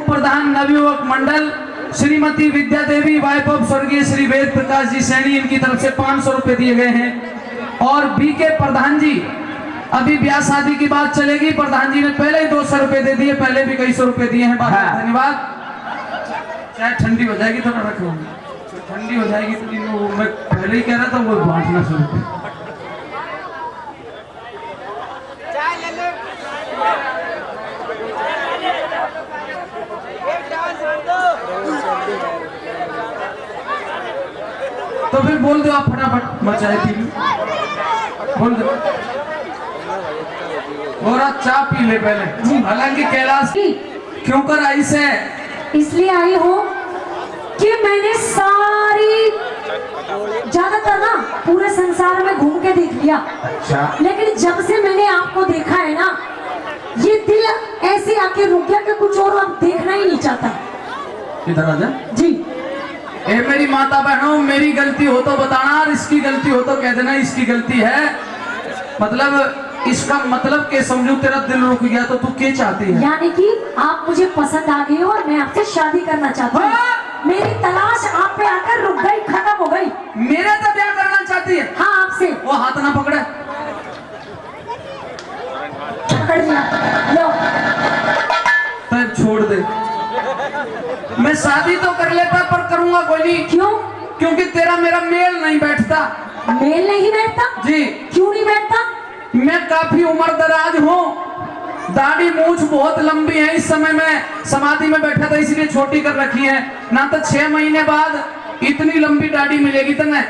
प्रधान नवयुवक मंडल, श्रीमती विद्या देवी वाइफ ऑफ स्वर्गीय श्री वेद प्रकाश जी सैनी, इनकी तरफ से 500 रुपए दिए गए हैं। और बीके प्रधान जी, अभी ब्याह शादी की बात चलेगी, प्रधान जी ने पहले ही 200 रुपए दे दिए, पहले भी कई सौ रुपए दिए हैं। हाँ। धन्यवाद। चाहे ठंडी हो जाएगी थोड़ा रखो, ठंडी हो जाएगी तो मैं पहले ही कह रहा था वो बांटना शुरू कर। तो फिर बोल दो आप फटाफट, मचाए थी बोल दो। और आप चाय पी ले पहले। हालांकि कैलाश क्यों कर आई से? इसलिए आई हूँ कि मैंने सारी ज्यादातर ना पूरे संसार में घूम के देख लिया, अच्छा। लेकिन जब से मैंने आपको देखा है ना, ये दिल ऐसे आके रुक गया कि कुछ और अब देखना ही नहीं चाहता। इधर आ जा। जी, ए मेरी माता बहनों, मेरी गलती हो तो बताना, और इसकी गलती हो तो कह देना इसकी गलती है। मतलब इसका मतलब के समझू तेरा दिल रुक गया तो तू क्या चाहती है? यानी कि आप मुझे पसंद आ गई हो और मैं आपसे शादी करना चाहती हूँ। हाँ? मेरी तलाश आप पे आकर रुक गई, खत्म हो गई। मेरे तो ब्याह करना चाहती है? हाँ, आपसे। वो हाथ ना पकड़े। पकड़ लिया, लो। तब छोड़ दे। मैं शादी तो कर लेता पर करूंगा कोई नहीं। क्यों? क्योंकि तेरा मेरा मेल नहीं बैठता। मेल नहीं बैठता? जी। क्यों नहीं बैठता? मैं काफी उम्र दराज हूँ, दाढ़ी मूछ बहुत लंबी है, इस समय मैं समाधि में बैठा था इसलिए छोटी कर रखी है, ना तो 6 महीने बाद इतनी लंबी दाढ़ी मिलेगी तुम्हें।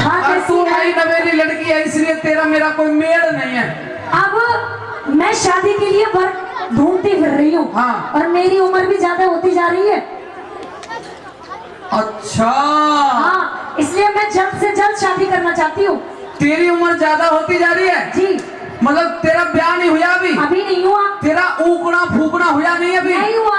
और तू नई नवेली लड़की है इसलिए तेरा मेरा कोई मेल नहीं है। अब मैं शादी के लिए वर्क ढूंढती फिर रही हूँ। हाँ। और मेरी उम्र भी ज्यादा होती जा रही है। अच्छा, हाँ, इसलिए मैं जल्द से जल्द शादी करना चाहती हूँ। तेरी उम्र ज्यादा होती जा रही है? जी। मतलब तेरा ब्याह नहीं हुआ अभी? अभी नहीं हुआ। तेरा ऊकड़ा फूकना हुआ नहीं अभी? नहीं हुआ।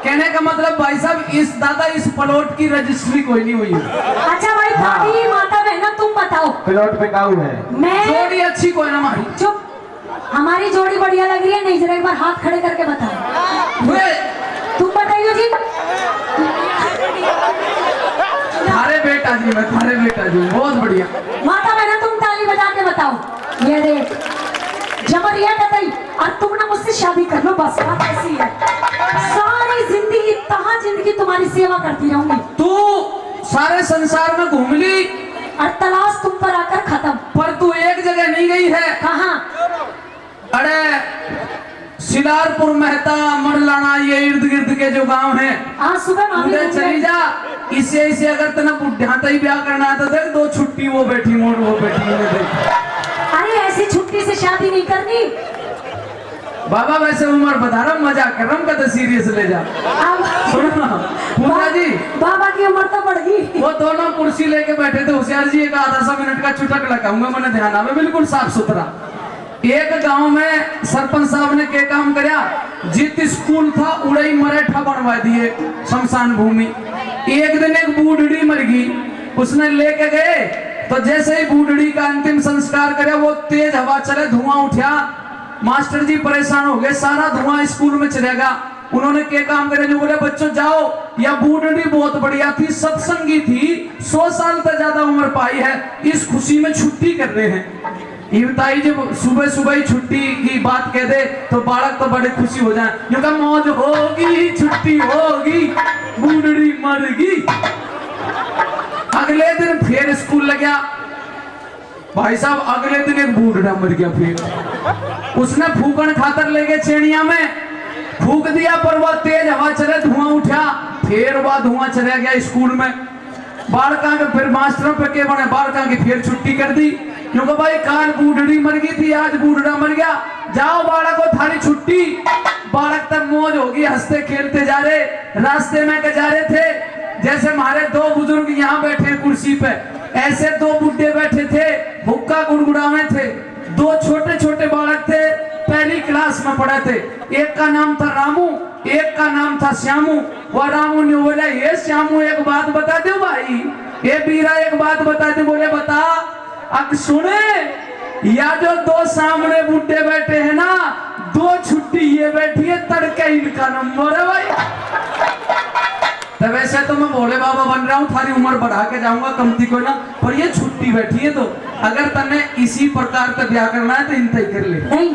कहने का मतलब भाई साहब, इस दादा इस प्लॉट की रजिस्ट्री कोई नहीं हुई। अच्छा भाई, दादी माता बहना तुम बताओ, प्लॉट पे काऊ है? मैं जोड़ी अच्छी कोई ना हमारी। चुप, हमारी जोड़ी बढ़िया लग रही है नहीं? जरा एक बार हाथ खड़े करके बताओ। वे, तुम बताइए जी। थारे बेटा जी, मैं थारे बेटा जी, बहुत बढ़िया। माता बहना तुम ताली बजा के बताओ। ये देख, जबरिया कतई, और तुम ना मुझसे शादी कर लो बस, बात ऐसी है। सारी जिंदगी तहा जिंदगी तुम्हारी सेवा करती रहूंगी। तू सारे संसार में घूम ली और तलाश तुम पर आकर खत्म। पर तू एक जगह नहीं गई है। कहाँ? अरे सिलारपुर, मेहता, मरलाना, ये इर्द गिर्द के जो गांव हैं, आज सुबह मामी उधर घूम चली गई। जा। इसे अगर तेना बुढ़ाता ही ब्याह करना है तो देख, 2 छुट्टी वो बैठी मोड़ वो बैठी है, देख। अरे ऐसी छुट्टी से शादी नहीं करनी बाबा, वैसे उम्र बता रहा, मजाक कर रहा हूँ, कहते सीरियस ले जा। अब। सुनो ना पूजा जी, बाबा की उम्र तो बढ़ गई। वो दोनों कुर्सी लेके बैठे थे, होशियार जी एक आधा सा मिनट का चुटक लगाऊंगा, मैंने ध्यान आवे, बिल्कुल साफ सुथरा। एक गांव में सरपंच साहब ने क्या काम करया, जित स्कूल था उड़ई मराठा बनवा दिए शमशान भूमि। एक दिन एक बूढ़ी मर गई, उसने लेके गए तो जैसे ही बूढ़ी का अंतिम संस्कार करे, वो तेज हवा चले, धुआं उठा, मास्टर जी परेशान हो गए, सारा धुआं स्कूल में चलेगा। उन्होंने क्या काम करे जो बोले बच्चों जाओ, या बूढ़ी बहुत बढ़िया थी, सत्संगी थी, 100 साल तक ज्यादा उम्र पाई है, इस खुशी में छुट्टी कर रहे हैं। ये बताइए जब सुबह सुबह ही छुट्टी की बात कह दे तो बालक तो बड़े खुशी हो जाए, क्योंकि मौज होगी, छुट्टी होगी, बूढ़ी मरगी। अगले दिन फिर स्कूल लग गया भाई साहब, अगले दिन एक बूढ़ा मर गया। फिर उसने फूकन खातर ले गए चेड़िया में, फूक दिया पर वह तेज हवा चले, धुआं उठा, फिर वह धुआं चला गया स्कूल में। बालका के फिर मास्टरों पे के बने, बालका की फिर छुट्टी कर दी, क्योंकि भाई काल बूढ़ी मर गई थी, आज बूढ़ा मर गया, जाओ बालक को थारी छुट्टी। बालक तक मौज होगी, हंसते खेलते जा रहे, रास्ते में जा रहे थे। जैसे हमारे दो बुजुर्ग यहाँ बैठे कुर्सी पे, ऐसे दो बुड्ढे बैठे थे, हुक्का गुड़गुड़ावे थे। दो छोटे छोटे बालक थे, पहली क्लास में पढ़े थे। एक का नाम था रामू, एक का नाम था श्यामू। वह रामू ने बोला, ये श्यामू एक बात बता दो भाई, ये बीरा एक बात बता दे। बोले बता। अब सुने, या जो दो सामने बुड्ढे बैठे हैं ना, दो छुट्टी ये बैठी है, तड़के इनका नंबर है भाई। तो वैसे तो मैं भोले बाबा बन रहा हूँ, थारी उम्र बढ़ा के जाऊंगा कमती को ना, पर ये छुट्टी बैठी है। तो अगर तने इसी प्रकार का ब्याह करना है तो इन तय कर ले। नहीं,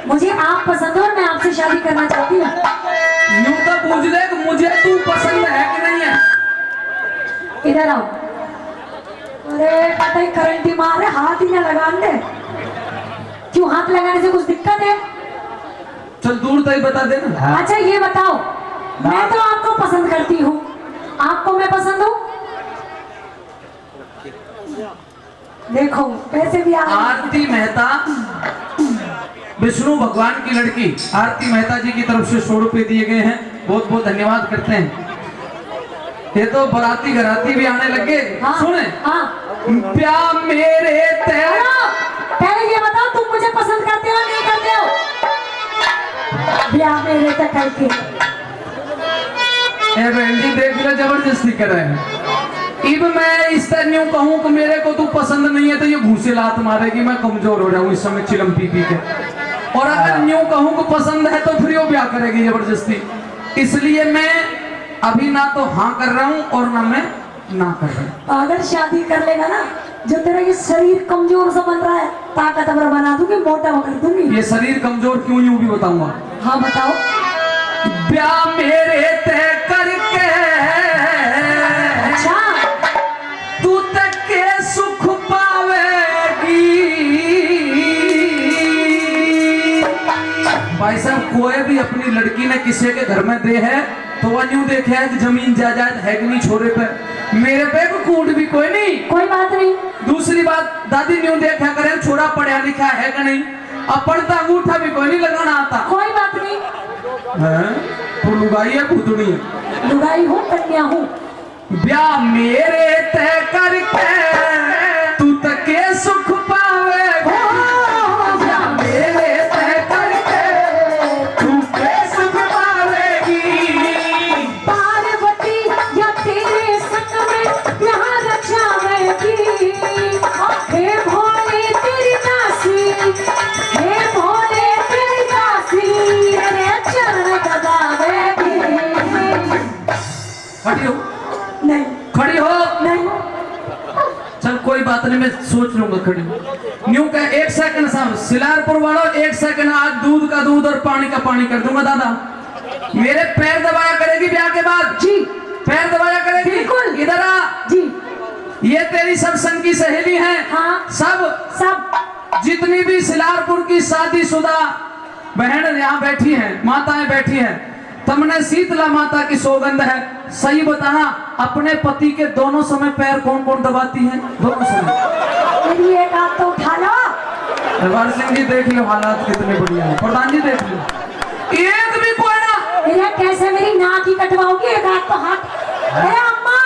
मुझे आप पसंद हो और मैं आपसे शादी करना चाहती हूँ। यूं तो पूछ ले कि मुझे तू पसंद है कि नहीं है। इधर आओ। अरे पता ही करंट ही मारे, हाथ ही ना लगाने दे। क्यों हाथ लगाने से कुछ दिक्कत है? चल दूर तय बता दे ना। अच्छा ये बताओ, मैं तो आपको पसंद करती हूँ, आपको मैं पसंद हूँ? देखो पैसे भी आ रहे हैं। आरती मेहता, विष्णु भगवान की लड़की आरती मेहता जी की तरफ से 100 रुपए दिए गए हैं, बहुत बहुत धन्यवाद करते हैं। ये तो बराती घराती भी आने लगे। हाँ, सुने, हाँ। प्यार मेरे तेरा, पहले ये बताओ तुम मुझे पसंद करते हो नहीं करते हो? ब्याह मेरे तक करके बहन जी देख लो, जबरदस्ती कर रहे हैं। इब मैं इस तरह यूं कहूं कि मेरे को तू पसंद नहीं है तो ये घूसे लात मारेगी, मैं कमजोर हो जाऊं इस समय चिलम पी पी के। और अगर यूं कहूं कि पसंद है तो फिर वो ब्याह करेगी जबरदस्ती। इसलिए मैं अभी ना तो हाँ कर रहा हूं और ना मैं ना कर रहा हूं। अगर शादी कर लेगा ना, जो तेरा ये शरीर कमजोर सा बन रहा है, ताकतवर बना दूंगी, मोटा कर दूंगी। ये शरीर कमजोर क्यों, यूं भी बताऊंगा। हाँ बताओ। ब्याह मेरे तय करके, अच्छा तू तक के सुख पावेगी। भाई साहब, कोई भी अपनी लड़की ने किसी के घर में दे है तो वह यूं देखे है कि जमीन जायदाद है कि नहीं छोरे पे, मेरे पे कूट भी कोई नहीं। कोई बात नहीं। दूसरी बात, दादी न्यू देखा करे छोरा पढ़ा लिखा है कि नहीं, अब पढ़ता अंगूठा भी कोई नहीं लगाना आता। कोई बात नहीं। तो लुगाई है भूतनी है, लुगाई हूँ, कन्या हूँ। ब्याह मेरे तय करके तू तक के सुख पावे, ब्याह मेरे तय करके तू के सुख पावेगी। पार्वती या तेरे संग में यहाँ रक्षावेगी। हे भोले तेरी दासी, हे भोले तेरी दासी, तेरे चरण दबावेगी। खड़ी हो, नहीं खड़ी हो। नहीं। चल कोई बात नहीं, मैं सोच लूंगा खड़ी हो। न्यू का 1 सेकंड साहब, सिलारपुर वालों 1 सेकंड, आज दूध का दूध और पानी का पानी कर दूंगा दादा। मेरे पैर दबाया करेगी ब्याह के बाद जी, पैर दबाया करेगी। बिल्कुल। इधर आ जी। ये तेरी सब संग की सहेली हैं। हाँ। सब जितनी भी सिलारपुर की शादीशुदा बहन यहाँ बैठी हैं, माताएं बैठी हैं, तुमने शीतला माता की सौगंध है, सही बताना अपने पति के दोनों समय पैर कौन कौन दबाती हैं? दोनों समय। मेरी एक हाथ तो उठा लो। दरबार सिंह जी देख लो हालात कितने बढ़िया हैं, प्रधान जी देख लो, एक भी कोई ना। मेरे कैसे मेरी नाक ही कटवाओगी? एक हाथ तो हाथ। हे अम्मा,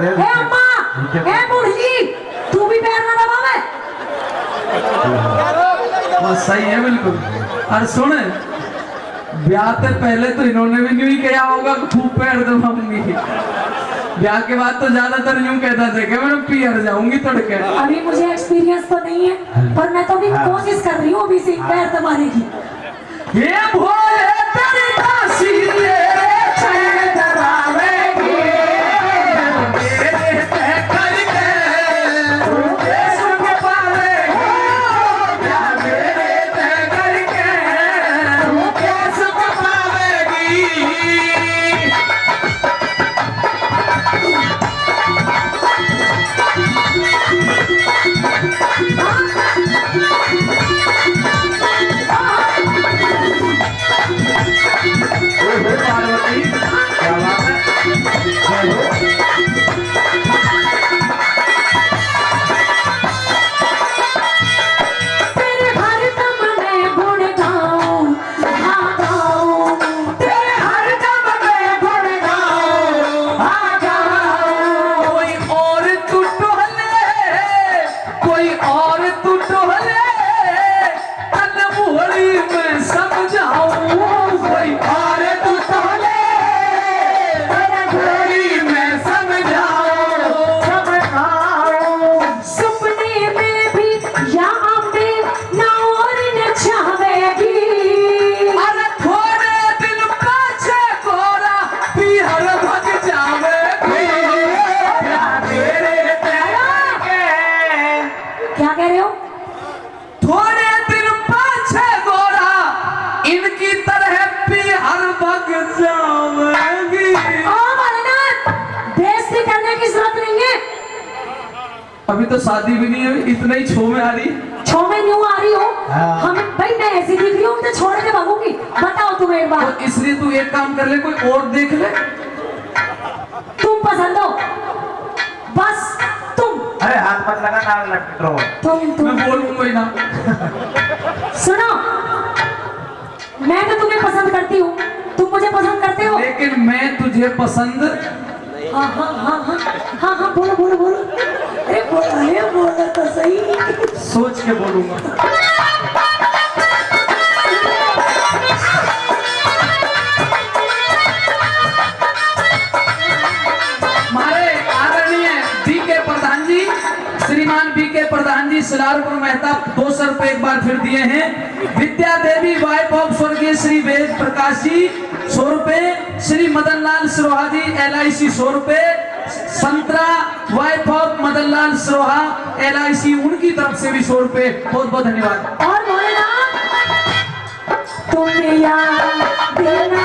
हे अम्मा, हे बुढ़ी, तू भी पैर ना दबावे। बस सही है बिल्कुल। और सुने, ब्याह से पहले तो इन्होंने भी यूं ही किया होगा कि खूब पैर दबाऊंगी, ब्याह के बाद तो ज्यादातर यूं कहता था कि मैं पियर जाऊंगी तड़के। अभी मुझे एक्सपीरियंस तो नहीं है, पर मैं तो अभी कोशिश कर रही हूँ अभी से पैर दबाने की। ये भोले तेरी दासी अभी तो शादी भी नहीं हुई, इतने ही छो में आ रही। 6 में न्यू आ रही हो। हम भाई मैं ऐसी दिख रही हूँ तो छोड़ के भागूंगी? बताओ तुम एक बार। तो इसलिए तू एक काम कर ले, कोई और देख ले। तुम पसंद हो बस तुम। अरे हाथ मत लगा, नाक लग रहो। तुम मैं बोलूंगा ही ना। सुनो, मैं तो तुम्हें पसंद करती हूँ, तुम मुझे पसंद करते हो। लेकिन मैं तुझे पसंद। हाँ हाँ हाँ हाँ हाँ हाँ बोलो बोलो बोलो। अरे बोलो तो सही। सोच के बोलूंगा। हमारे आदरणीय बीके प्रधान जी, श्रीमान बीके प्रधान जी सिलारपुर मेहता 200 रुपए एक बार फिर दिए हैं। विद्या देवी वाइफ ऑफ स्वर्गीय श्री वेद प्रकाश जी 100 रुपए। श्री मदन लाल सिरोहा जी LIC 100 रुपए। संतरा wife of Madan Lal Siroha LIC उनकी तरफ से भी 100 रुपए। बहुत बहुत धन्यवाद। और बोले ना तुम याद देना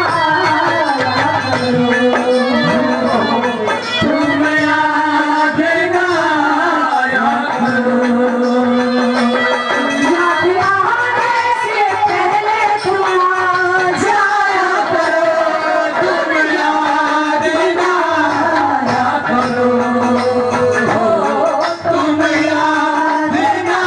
तुम याद देना, याद आने से पहले तुम आ जाया करो। तुम याद देना, तुम याद देना।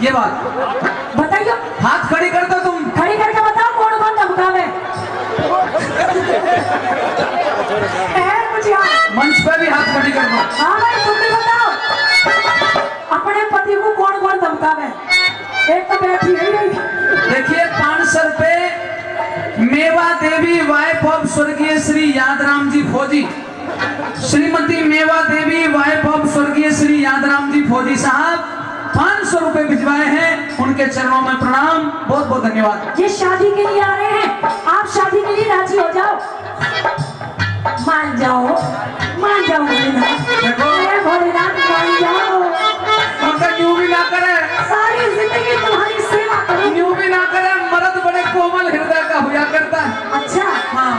ये बात बताइए, हाथ खड़ी कर दो तुम। खड़ी करके बताओ कौन कौन धमकावे है मुझे। मंच पे भी हाथ खड़ी कर दो। हाँ भाई तुम भी बताओ अपने पति को कौन कौन धमकावे। एक तो बैठी है नहीं। देखिए 500 रुपए मेवा देवी वाइफ ऑफ स्वर्गीय श्री यादराम जी फौजी, श्रीमती मेवा देवी वाइफ ऑफ स्वर्गीय श्री यादराम जी फौजी साहब 500 रुपए भिजवाए हैं, उनके चरणों में प्रणाम। बहुत बहुत धन्यवाद। ये शादी के लिए आ रहे हैं, आप शादी के लिए राजी हो जाओ। मान जाओ भोलेनाथ। देखो। हे भोलेनाथ मान जाओ। उनका न्यू भी ना करे, सारी जिंदगी तुम्हारी सेवा करूं। न्यू भी ना करे, मर्द बड़े कोमल हृदय का हुआ करता है। अच्छा हाँ,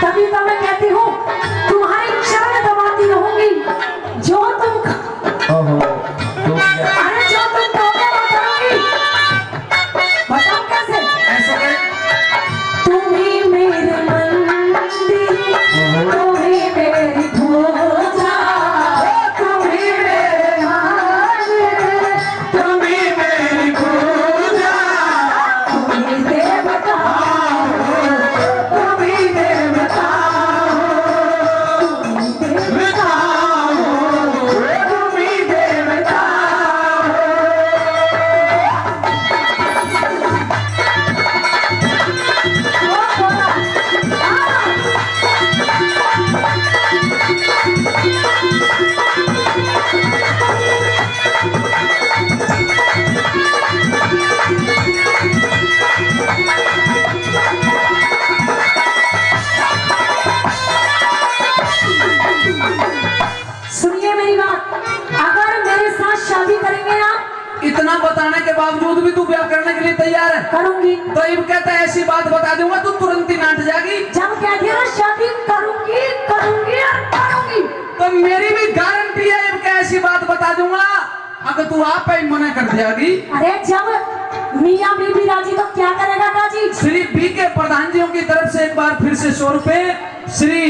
तभी तो मैं कहती हूँ तुम्हारी चरण दबाती रहूंगी। जो तुम अरे जो तुम कहोगे वो करूंगी। बताओ कैसे। ऐसे करे। तुम ही मेरे मंदिर, तुम ही मेरी सुनिए मेरी बात, अगर मेरे साथ शादी करेंगे आप, इतना बताने के बावजूद भी तू ब्याह करने के लिए तैयार है? करूंगी। तो इब कहता है ऐसी बात बता दूंगा तू तुरंत ही नाट जाएगी। जब कह दिया ना शादी करूंगी करूंगी और करूंगी, तो मेरी भी गारंटी है इब क्या ऐसी बात बता दूंगा, अगर तू आप ही मना कर देगी। अरे जब मियाँ बीबी राजी तो क्या करेगा काजी? श्री बी के प्रधान जियों की तरफ से एक बार फिर से 100 रुपए, श्री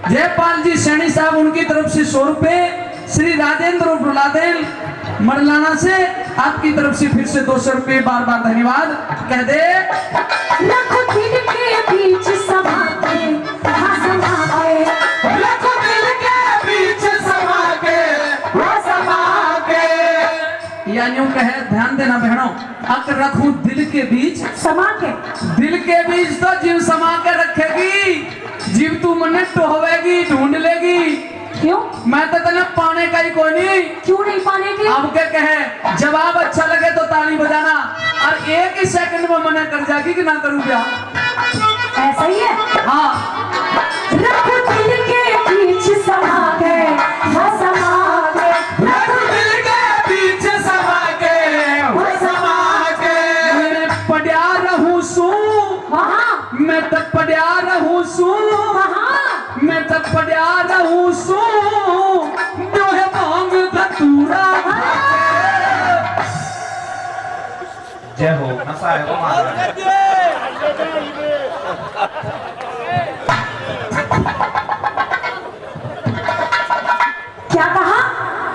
जयपाल जी सैनी साहब उनकी तरफ से 100 रुपए, श्री राजेंद्र बुलादेल मरलाना से आपकी तरफ से फिर से 200 रुपए। बार बार धन्यवाद कह दे। रखो दिल के बीच समा के, हाँ समा के, रखो दिल के बीच समा के, वो समा के। या यूं कहे, ध्यान देना बहनों, अक रखूं दिल के बीच, समा के। दिल के बीच तो जीव समा के रखेगी, जीव तू मन टोहवेगी, ढूंढ लेगी। क्यों? मैं तो तेने पाने का ही कोई नहीं। क्यों नहीं पाने की? अब क्या कहे, जवाब अच्छा लगे तो ताली बजाना, और एक ही सेकंड में मना कर जाएगी कि ना करूं क्या। ऐसा ही है। हाँ, रखो दिल के बीच समा के, हाँ समा के, रखो दिल के बीच समा के, वो समा के। मैं पढ़िया रहूं सू, वहाँ मैं तो पढ़िया रहूं सू, वहाँ मैं तो पढ़िया रहूं सू, जो है भांग धतूरा। जय हो, नशा है वो मार। क्या कहा?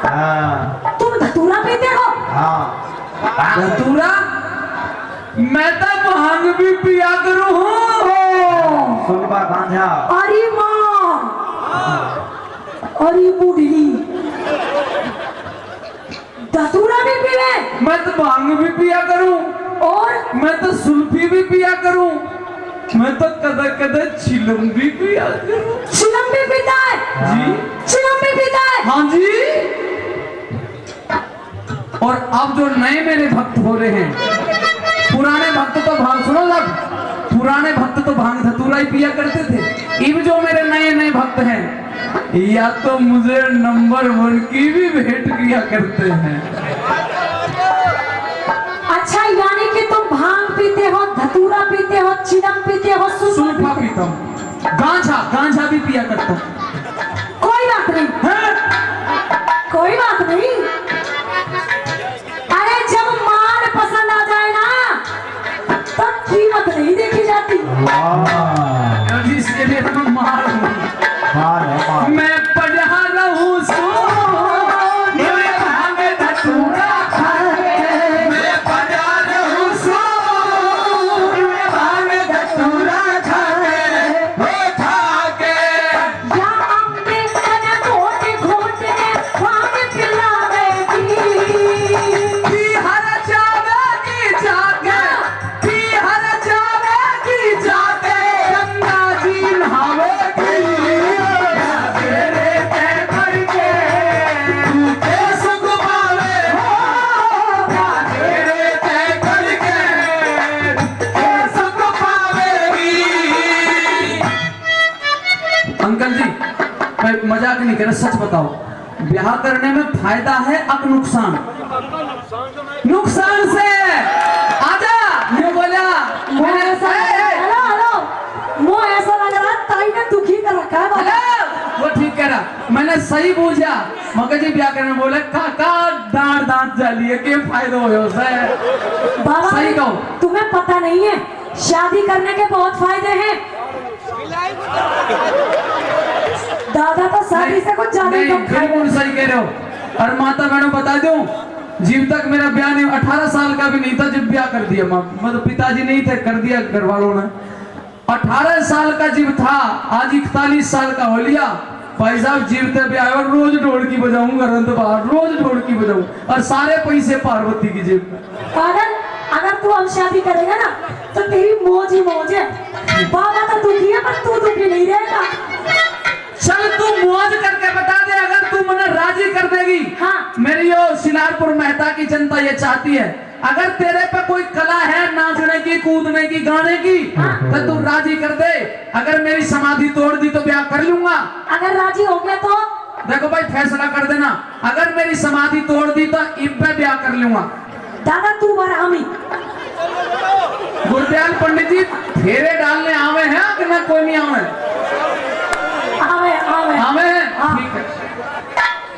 हाँ तुम धतूरा पीते हो? हाँ। धतूरा? मैं तो भांग भी पिया करूं। सुनबा गांजा। अरे माँ, अरे बुढ़ी, धतूरा भी पीवे? मैं तो भांग भी पिया करूं, और मैं तो सुल्फी भी पिया करूं, मैं तो कदा कदा चिलम भी पिया करूं। चिलम भी पीता है? जी चिलम भी पीता है? हाँ जी। और अब जो नए मेरे भक्त हो रहे हैं, पुराने भक्त तो भांग, सुनो सब, पुराने भक्त तो भांग धतूरा ही पिया करते थे। अब जो मेरे नए नए भक्त हैं, या तो मुझे नंबर 1 की भी भेंट किया करते हैं। अच्छा, यानी कि तुम भांग पीते हो, धतूरा पीते हो, चिलम पीते हो, सुल्फा पीता हूँ, गांजा भी पिया करता हूँ। कोई बात नहीं, कोई बात नहीं। अरे जब माल पसंद आ जाए ना, तो कीमत नहीं देखी जाती। वाह, इसके लिए तो मैं मार हूँ। मार है मार। मैं पढ़ा रहूं सो, मैं भांग धतूरा खाके, मैं पढ़ा रहूं सो, मैं भांग धतूरा खाके, वो खाके। या अम्मे कने घोट घोट के भांग पिलावेगी। बिहार जावेगी जाके, बिहार जावेगी जाके, गंगा जी नहावेगी। तेरे तय करके तू के सुख पावे हो, तेरे तय करके के सुख पावेगी। अंकल जी, मैं मजाक नहीं कर रहा, सच बताओ, ब्याह करने में फायदा है अब नुकसान? नुकसान से आजा, ये बोला मुझे ऐसा हेलो हेलो, मुझे ऐसा लग रहा है ताई ने दुखी कर रखा है बाबा। हेलो, वो ठीक कह रहा, मैंने सही पूछा। मगर जी ब्याह करने में बोले काका दांत दांत जालिए के फायदा हो से। बाबा सही कहो। तुम्हें पता नहीं है, शादी करने के बहुत फायदे हैं। दादा तो शादी से कुछ ज्यादा ही नहीं, कम खाएगा। बिल्कुल सही कह रहे हो। और माता बहनों बता दूं, जीव तक मेरा ब्याह नहीं, 18 साल का भी नहीं था जब ब्याह कर दिया। मतलब पिताजी नहीं थे, कर दिया घर वालों ने। 18 साल का जीव था, आज 41 साल का हो लिया। भाई साहब जीवते ब्याह और रोज ढोलकी बजाऊंगा, बाहर रोज ढोलकी बजाऊं, और सारे पैसे पार्वती की जेब में। पागल, अगर तू अब शादी करेगा ना तो तेरी मौज ही मौज है। बाबा तो दुखी है पर तू दुखी नहीं रहेगा। चल तू मौज करके बता दे, अगर तू मुझे राजी कर देगी। हाँ। मेरी यो शिलारपुर मेहता की जनता ये चाहती है, अगर तेरे पे कोई कला है नाचने की, कूदने की, गाने की, तो तू राजी कर दे। अगर मेरी समाधि तोड़ दी तो ब्याह कर लूंगा। अगर राजी हो गया तो देखो भाई फैसला कर देना। अगर मेरी समाधि तोड़ दी तो इब पे ब्याह कर लूंगा। दादा तू बार हमी गुरदयाल पंडित जी फेरे डालने आवे हैं कि ना कोई नहीं आवे? आवे आवे आवे हैं? हाँ। ठीक है।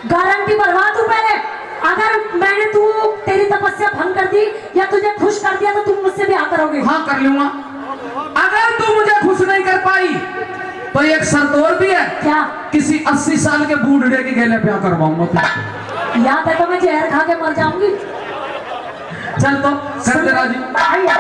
गारंटी बनवा तू पहले। अगर मैंने तू तेरी तपस्या भंग कर दी या तुझे खुश कर दिया तो तुम मुझसे ब्याह करोगे? हाँ कर लूंगा। अगर तू मुझे खुश नहीं कर पाई तो एक शर्त और भी है। क्या? किसी 80 साल के बूढ़े के गेले ब्याह करवाऊंगा। याद है तो मैं जहर खा के मर जाऊंगी। चल तो कर दे राजी। आइए।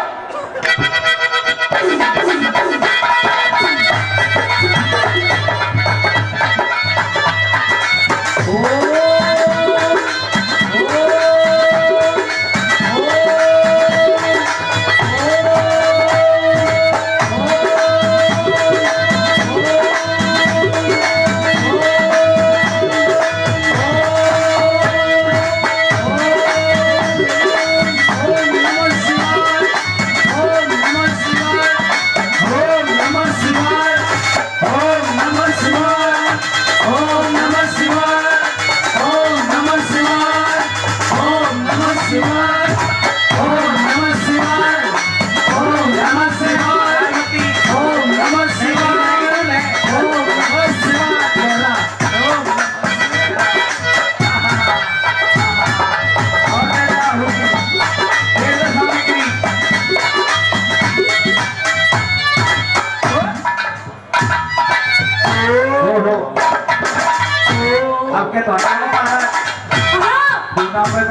आपके तो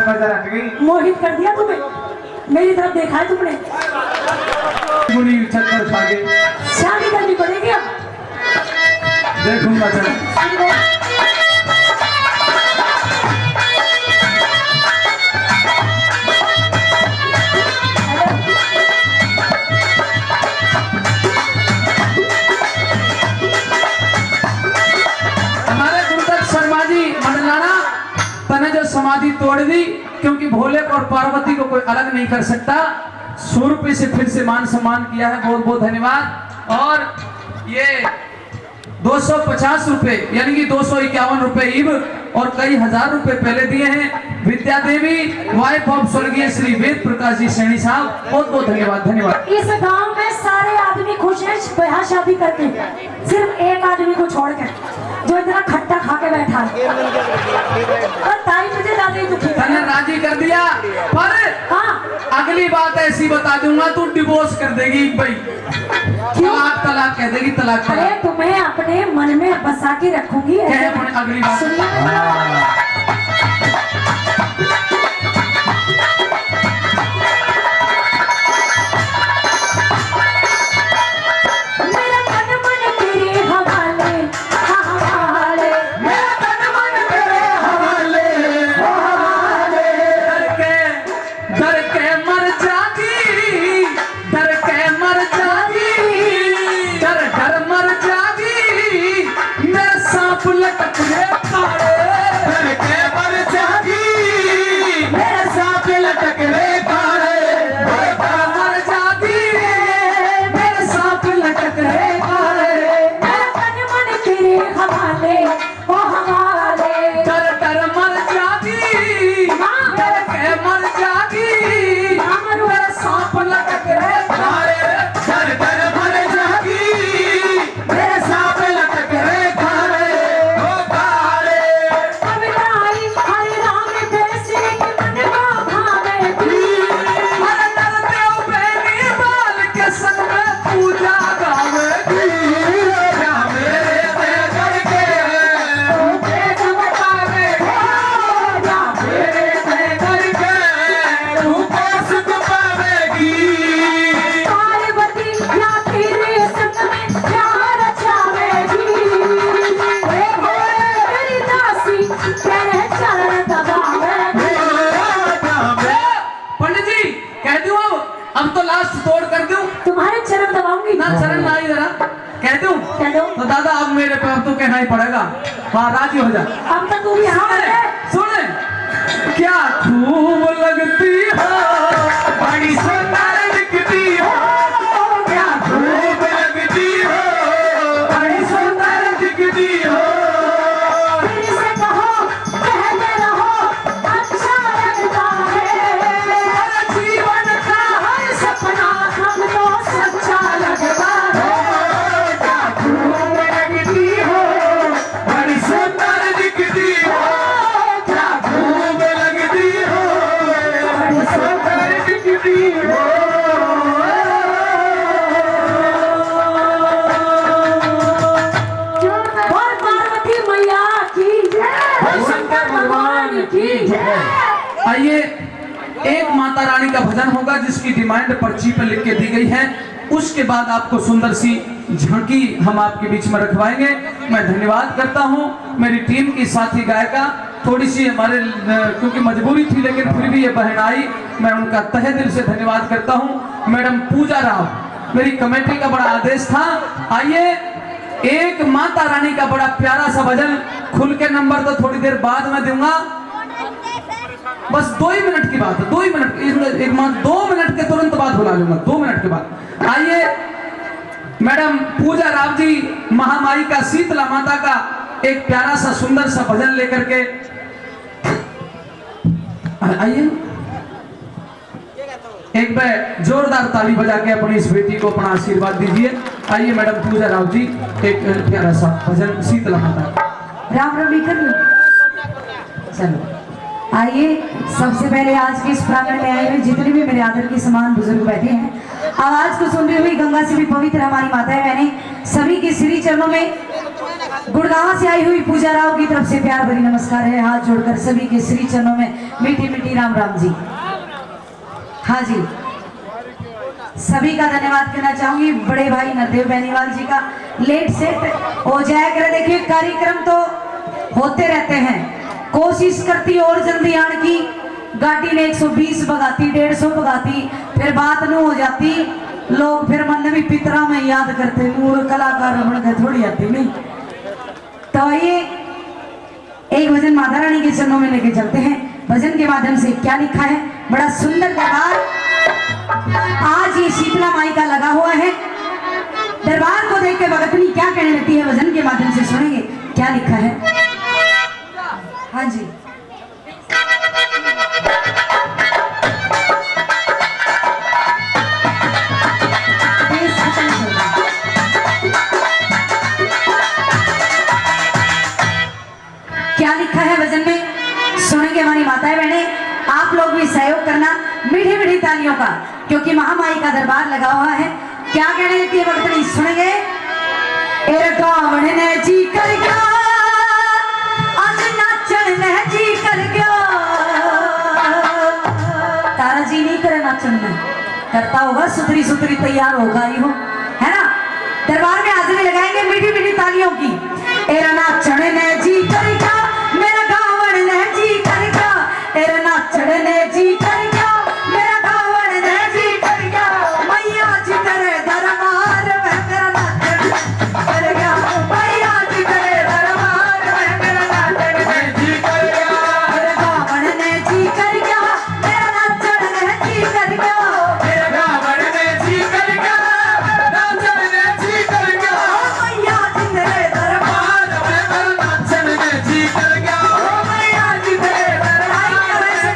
नजर हट गई। मोहित कर दिया तुम्हें। मेरी तरफ देखा है तुमने। मुनी चक्कर खा के शादी करनी पड़ेगी अब। देखूंगा। चल हमारे गुरुदत्त शर्मा जी मंडलाना तने जो समाधि तोड़ दी, क्योंकि भोले और पार्वती को कोई अलग नहीं कर सकता। 100 रुपये से फिर से मान सम्मान किया है, बहुत बहुत धन्यवाद। और ये 250 रुपए यानी कि 251 रुपए इब और कई हजार रुपए पहले दिए हैं विद्या देवी वाइफ ऑफ स्वर्गीय श्री वेद प्रकाश जी सैनी साहब, बहुत बहुत धन्यवाद। धन्यवाद। इस गांव में सारे आदमी खुश हैं ब्याह शादी करके, सिर्फ एक आदमी को छोड़ के जो इतना खट्टा खा के बैठा है। और ताई मुझे ज्यादा ही दुखी तने है। राजी कर दिया, पर हाँ अगली बात ऐसी बता दूंगा तू डिवोर्स कर देगी भाई। तलाक तलाक कह देगी, तलाक अरे तलाक। तुम्हें अपने मन में बसा के रखूंगी। क्या है अपने अगली बात? सुनिए। मेरा तन मन तेरे हवाले, हवाले। मेरा तन मन तेरे हवाले, हवाले। डर के मर जागी, डर के मर जागी, डर डर मर जागी, मेरा सांप लटक रे काले। डर के मर जागी, मेरा सांप लटक रे काले। डर डर मर जागी, मेरा सांप लटक रे काले। मेरा तन मन तेरे हवाले, ओ हवाले। डर डर मर जागी, डर के मर जागी, मेरा सांप लटक रे काले। डर डर मर जागी, मेरा सांप लटक रे काले, ओ काले। कविता आई हरे राम देसी के मन को भावेगी। हर दर देव बेनी बाल के संग में पूजा गावेगी। क्या मेरे दे करके तूने समझावेगी, क्या मेरे दे करके तूने सुख पावेगी। पार्वती या तेरे संग में प्यार रचावेगी। हे भोले तेरी दासी तेरे चरण दबावेगी। पंडित जी कह दूं अब तो लास्ट तोड़ कर दूं? तुम्हारे चरण दबाऊंगी ना चरण ना ही जरा कह दूं? कह दो। तो दादा अब मेरे पे अब तो कहना ही पड़ेगा। हाँ राजी हो जा। अब तक तू भी हाँ सुने कर दे। सुने क्या खूब लगती है बड़ी सुंदर दिखती हो, क्या खूब लगती हो, बड़ी सुंदर दिखती हो। फिर से कहो, कहते रहो, अच्छा लगता है। जीवन का हर सपना हमको सच्चा लगता है। क्या खूब लगती हो, बड़ी सुंदर दिखती हो, क्या खूब लगती हो, बड़ी सुंदर दिखती हो। और पार्वती मैया की जय, और शंकर भगवान की जय। आइए, एक माता रानी का भजन होगा जिसकी डिमांड पर्ची पर लिख के दी गई है। उसके बाद आपको सुंदर सी झांकी हम आपके बीच में रखवाएंगे। मैं धन्यवाद करता हूं मेरी टीम की साथी गायिका, थोड़ी सी हमारे क्योंकि मजबूरी थी लेकिन फिर भी ये बहन आई, मैं उनका तहे दिल से धन्यवाद करता हूं। मैडम पूजा राव, मेरी कमेटी का बड़ा आदेश था। आइए, एक माता रानी का बड़ा प्यारा सा भजन, खुल के नंबर तो थोड़ी देर बाद में दूंगा, बस 2 ही मिनट की बात है, 2 ही मिनट, 2 मिनट के तुरंत बाद बुला लूंगा, 2 मिनट के बाद। आइए, मैडम पूजा राव जी महामाई का, शीतला माता का एक प्यारा सा सुंदर सा भजन लेकर के आइए। एक बार जोरदार ताली बजा के अपनी इस बेटी को अपना आशीर्वाद दीजिए। आइए मैडम पूजा राव जी, एक प्यारा सा भजन शीतला माता का। राम राम कर लो। चलो आइए, सबसे पहले आज के इस प्रांगण में आए हुए जितने भी मेरे आदर के समान बुजुर्ग बैठे हैं, आवाज को सुनते हुए गंगा से भी पवित्र हमारी माताएं बहनें, सभी के श्री चरणों में गुड़गांव से आई हुई पूजा राव की तरफ से प्यार भरी नमस्कार है। हाथ जोड़कर सभी के श्री चरणों में मीठी मीठी राम राम जी। हाँ जी, सभी का धन्यवाद करना चाहूंगी। बड़े भाई नरदेव बेनीवाल जी का लेट सेट हो जाया करे। देखिए, कार्यक्रम तो होते रहते हैं, कोशिश करती और जल्दी आने की। गाड़ी ने 120 भगाती, 150 भगाती, फिर बात न हो जाती, लोग फिर मन भी पितरा में याद करते, मूल कलाकार बन गए, थोड़ी आती नहीं। तो आइए, एक भजन माता रानी के चरणों में लेके चलते हैं। भजन के माध्यम से क्या लिखा है, बड़ा सुंदर दरबार आज ये शीतला माई का लगा हुआ है। दरबार को देख के भगतनी क्या कहने लगती है, भजन के माध्यम से सुनेंगे क्या लिखा है। हाँ जी, क्या लिखा है भजन में सुनेंगे हमारी माताएं बहनें। आप लोग भी सहयोग करना मीठी मीठी तालियों का, क्योंकि महामाई का दरबार लगा हुआ है। क्या कहने लगती है भगतनी, सुनेंगे। ए गावण ने जी कर गया, आज नाचन ने जी कर गया। तारा जी नहीं करे नाचन में, करता होगा सुथरी सुथरी तैयार होगा ही हो, है ना। दरबार में हाजिरी लगाएंगे मीठी मीठी तालियों की। एरा नाचन ने जी कर गया, मेरा गावण ने जी कर गया। एरा नाचन ने जी कर गया, मेरा गावण ने जी कर गया। मैया जी तेरे दरबार में मेरा नाचन कर गया, मैया जी तेरे दरबार में मेरा नाचन जी कर गया। मेरा गावण ने जी कर गया, मेरा नाचन ने जी कर गया। मेरा गावण ने जी कर गया, नाचन ने जी कर गया। मैया जी तेरे दरबार में मेरा नाचन ने जी कर गया। मैया जी तेरे दरबार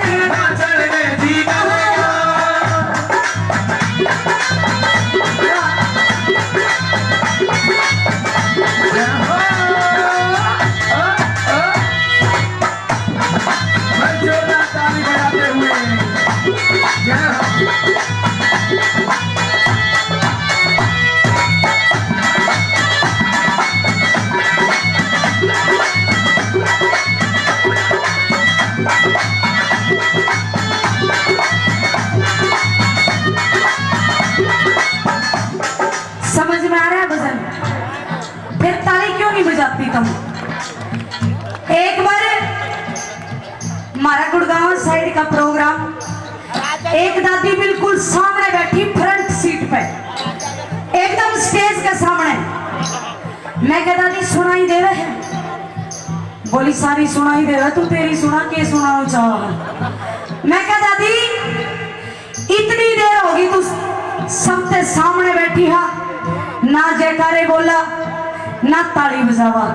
में नाचन ने जी कर गया। जोरदार ताली बजाते हुए जय हो। समझ में आ रहा है भजन, फिर ताली क्यों नहीं बजाती तुम। एक बार हमारा गुड़गांव साइड का प्रोग्राम, एक दादी बिल्कुल सामने बैठी फ्रंट सीट पे, एकदम स्टेज के सामने। मैं कहा दादी सुनाई दे रहे हैं? बोली सारी सुनाई दे रहा, तू तेरी सुना के सुनाना चाह। मैं कहा दादी इतनी होगी तू सबके सामने बैठी हा, ना जयकारे बोला ना ताली बजावा।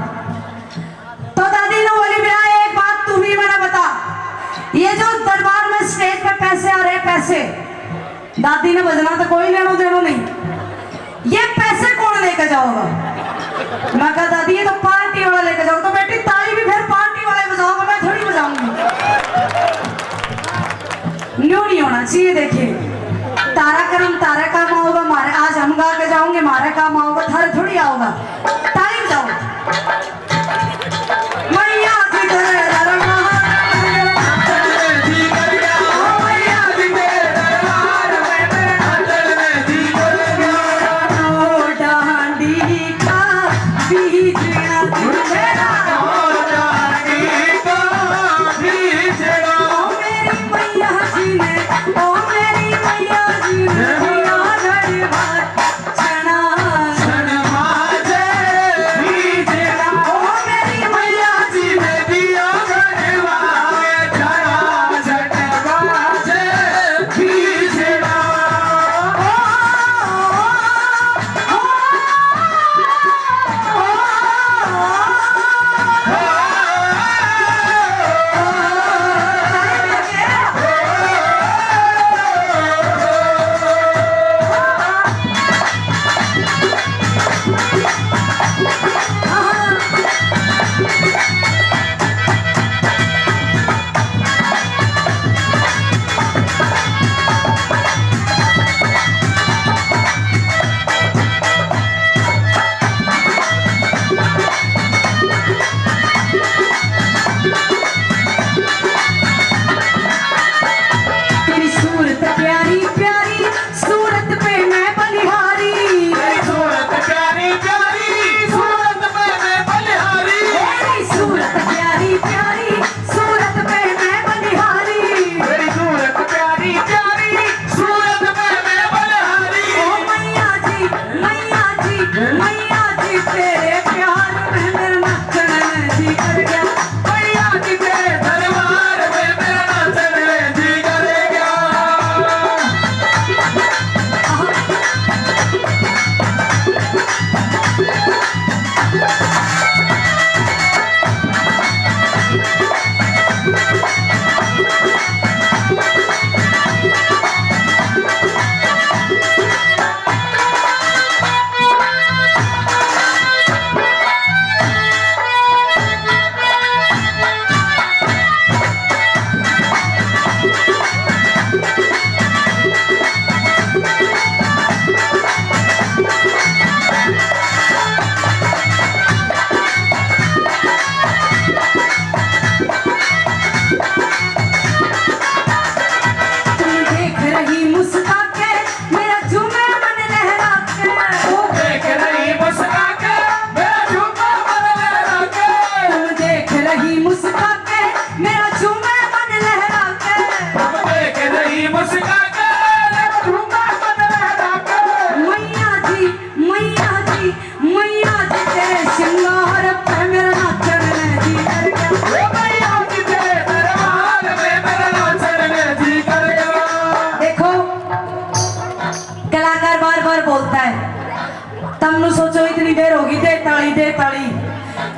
तो दादी ने बोली बेटा एक बात तू ही मेरा बता, ये जो दरबार में स्टेज पे पैसे आ रहे पैसे, दादी ने बजना तो कोई लेनो देनो नहीं, ये पैसे कौन लेकर जाओगा? मैं कहा दादी ये तो पार्टी वाला लेकर जाओगे। तो बेटी ताली भी फिर पार्टी वाले बजाओगे, मैं थोड़ी बजाऊंगी। न्यू नहीं होना चाहिए। देखिए तारा कर्म तारा काम आओगा, मारे आज हम गा के जाओगे, मारा काम आओगा, थारे थोड़ी आओगा। ताली बजाओ मैया की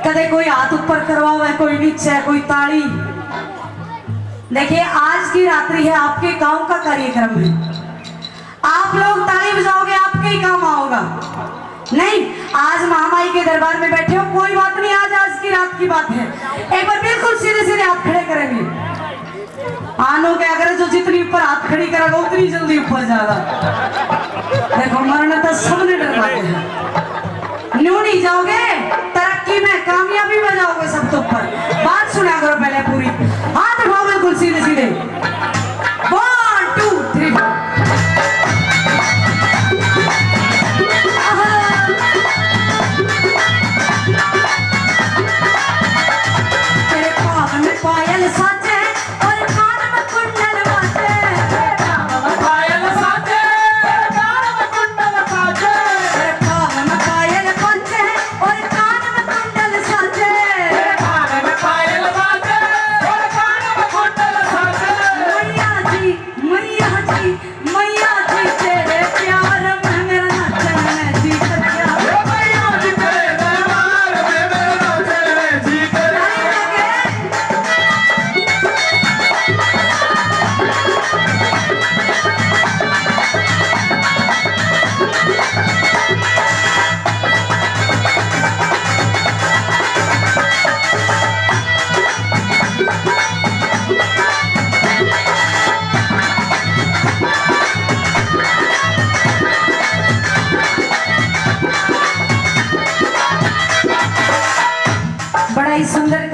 कदे कोई हाथ ऊपर करवाओ है, कोई नीचे है, कोई ताली। देखिए आज की रात्रि है, आपके गांव का कार्यक्रम है, आप लोग ताली बजाओगे आपके ही काम आओगा। नहीं आज महामाई के दरबार में बैठे हो कोई बात नहीं, आज की रात की बात है। एक बार बिल्कुल सीधे सीधे हाथ खड़े करेंगे, आनो क्या करे जो जितनी ऊपर हाथ खड़ी करेगा उतनी जल्दी ऊपर जाएगा। देखो मरना तो सबने डरवाते हैं, न्यू नहीं जाओगे तरक्की में कामयाबी में जाओगे सब तो ऊपर। बात सुना करो पहले पूरी, हाथ उठाओ बिल्कुल सीधे सीधे, 1 2 3 तेरे पाँव में पायल साजे और कान में कुंडल बाजे, पायल साजे कान में कुंडल बाजे, तेरे पाँव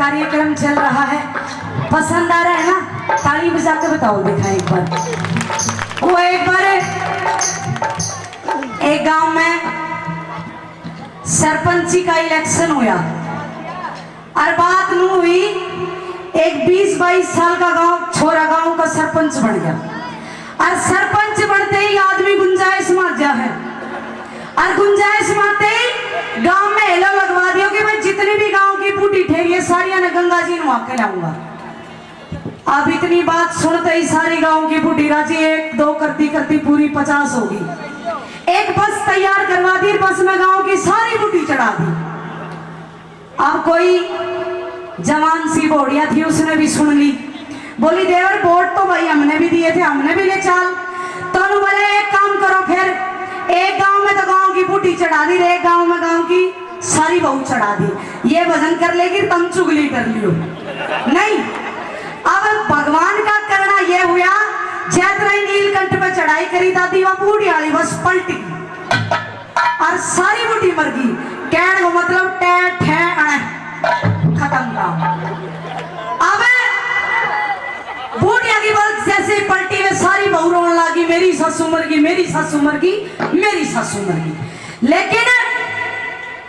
कार्यक्रम चल रहा है, पसंद आ रहा है ना? ताली बजा के बताओ, देखा एक बार। वो एक बार एक गांव में सरपंची का इलेक्शन हुआ और बात नू हुई, एक 20-22 साल का छोरा गांव का सरपंच बन गया और सरपंच बनते ही आदमी गुंजाइश माजा है और गुंजाइश मारते ही गांव में हेलो लगवा दियो कि भाई जितनी भी गांव की बूढ़ी ठेरी है सारिया ने गंगा जी नुआ के लाऊंगा। अब इतनी बात सुनते ही सारी गांव की बूढ़ी राजी 1-2 करती करती पूरी 50 होगी। एक बस तैयार करवा दी, बस में गांव की सारी बूढ़ी चढ़ा दी। अब कोई जवान सी बोड़िया थी, उसने भी सुन ली, बोली देवर वोट तो भाई हमने भी दिए थे, हमने भी ले चल। तो बोले एक काम करो, फिर एक गांव में तो गांव की बूढ़ी चढ़ा दी, एक गांव में गांव की सारी बहू चढ़ा दी। ये भजन कर लेगी तुम चुगली कर लियो नहीं। अब भगवान का करना यह हुआ, जैतरा नीलकंठ पे चढ़ाई करी दादी वह बूढ़ी वाली बस पलट गई और सारी बूढ़ी मर गई। कहने को मतलब खत्म काम। अब बूढ़िया की बस जैसे पलटी में सारी बहू रोने लगी, मेरी सासू मर गई, मेरी सासू मर गई, मेरी सासू मर गई। लेकिन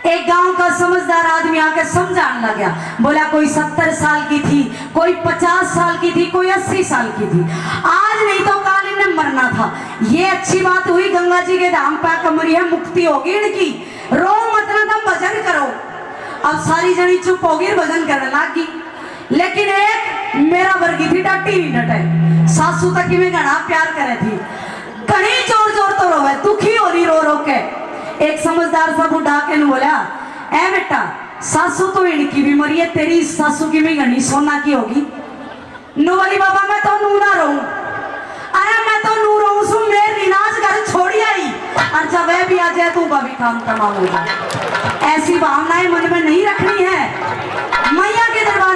एक गांव का समझदार आदमी आके समझाने लग गया, बोला कोई 70 साल की थी, कोई 50 साल की थी, कोई 80 साल की थी, आज नहीं तो काल इन्हें मरना था। ये अच्छी बात हुई, गंगा जी के धाम पे कमरी है, मुक्ति होगी इनकी, रो मत ना, तुम भजन करो। अब सारी जनी चुप होगी, भजन करने लगी। लेकिन एक मेरा वर्गी थी, डटी नहीं डटे, सासू तक में घना प्यार करे थी, कहीं जोर जोर तो रोवे, दुखी हो रही रो रो के। एक समझदार सा बुढ़ा के ने बोला, ए बेटा सासू तो इनकी भी मरी है, तेरी सासू की भी घनी सोना की होगी। नो वाली बाबा मैं तो नू ना रहूं, अरे मैं तो नू रहूं सु, मेरी नाच घर छोड़ी आई और जब वह भी आ जाए तू का भी काम तमाम होगा। ऐसी भावनाएं मन में नहीं रखनी है। मैया के दरबार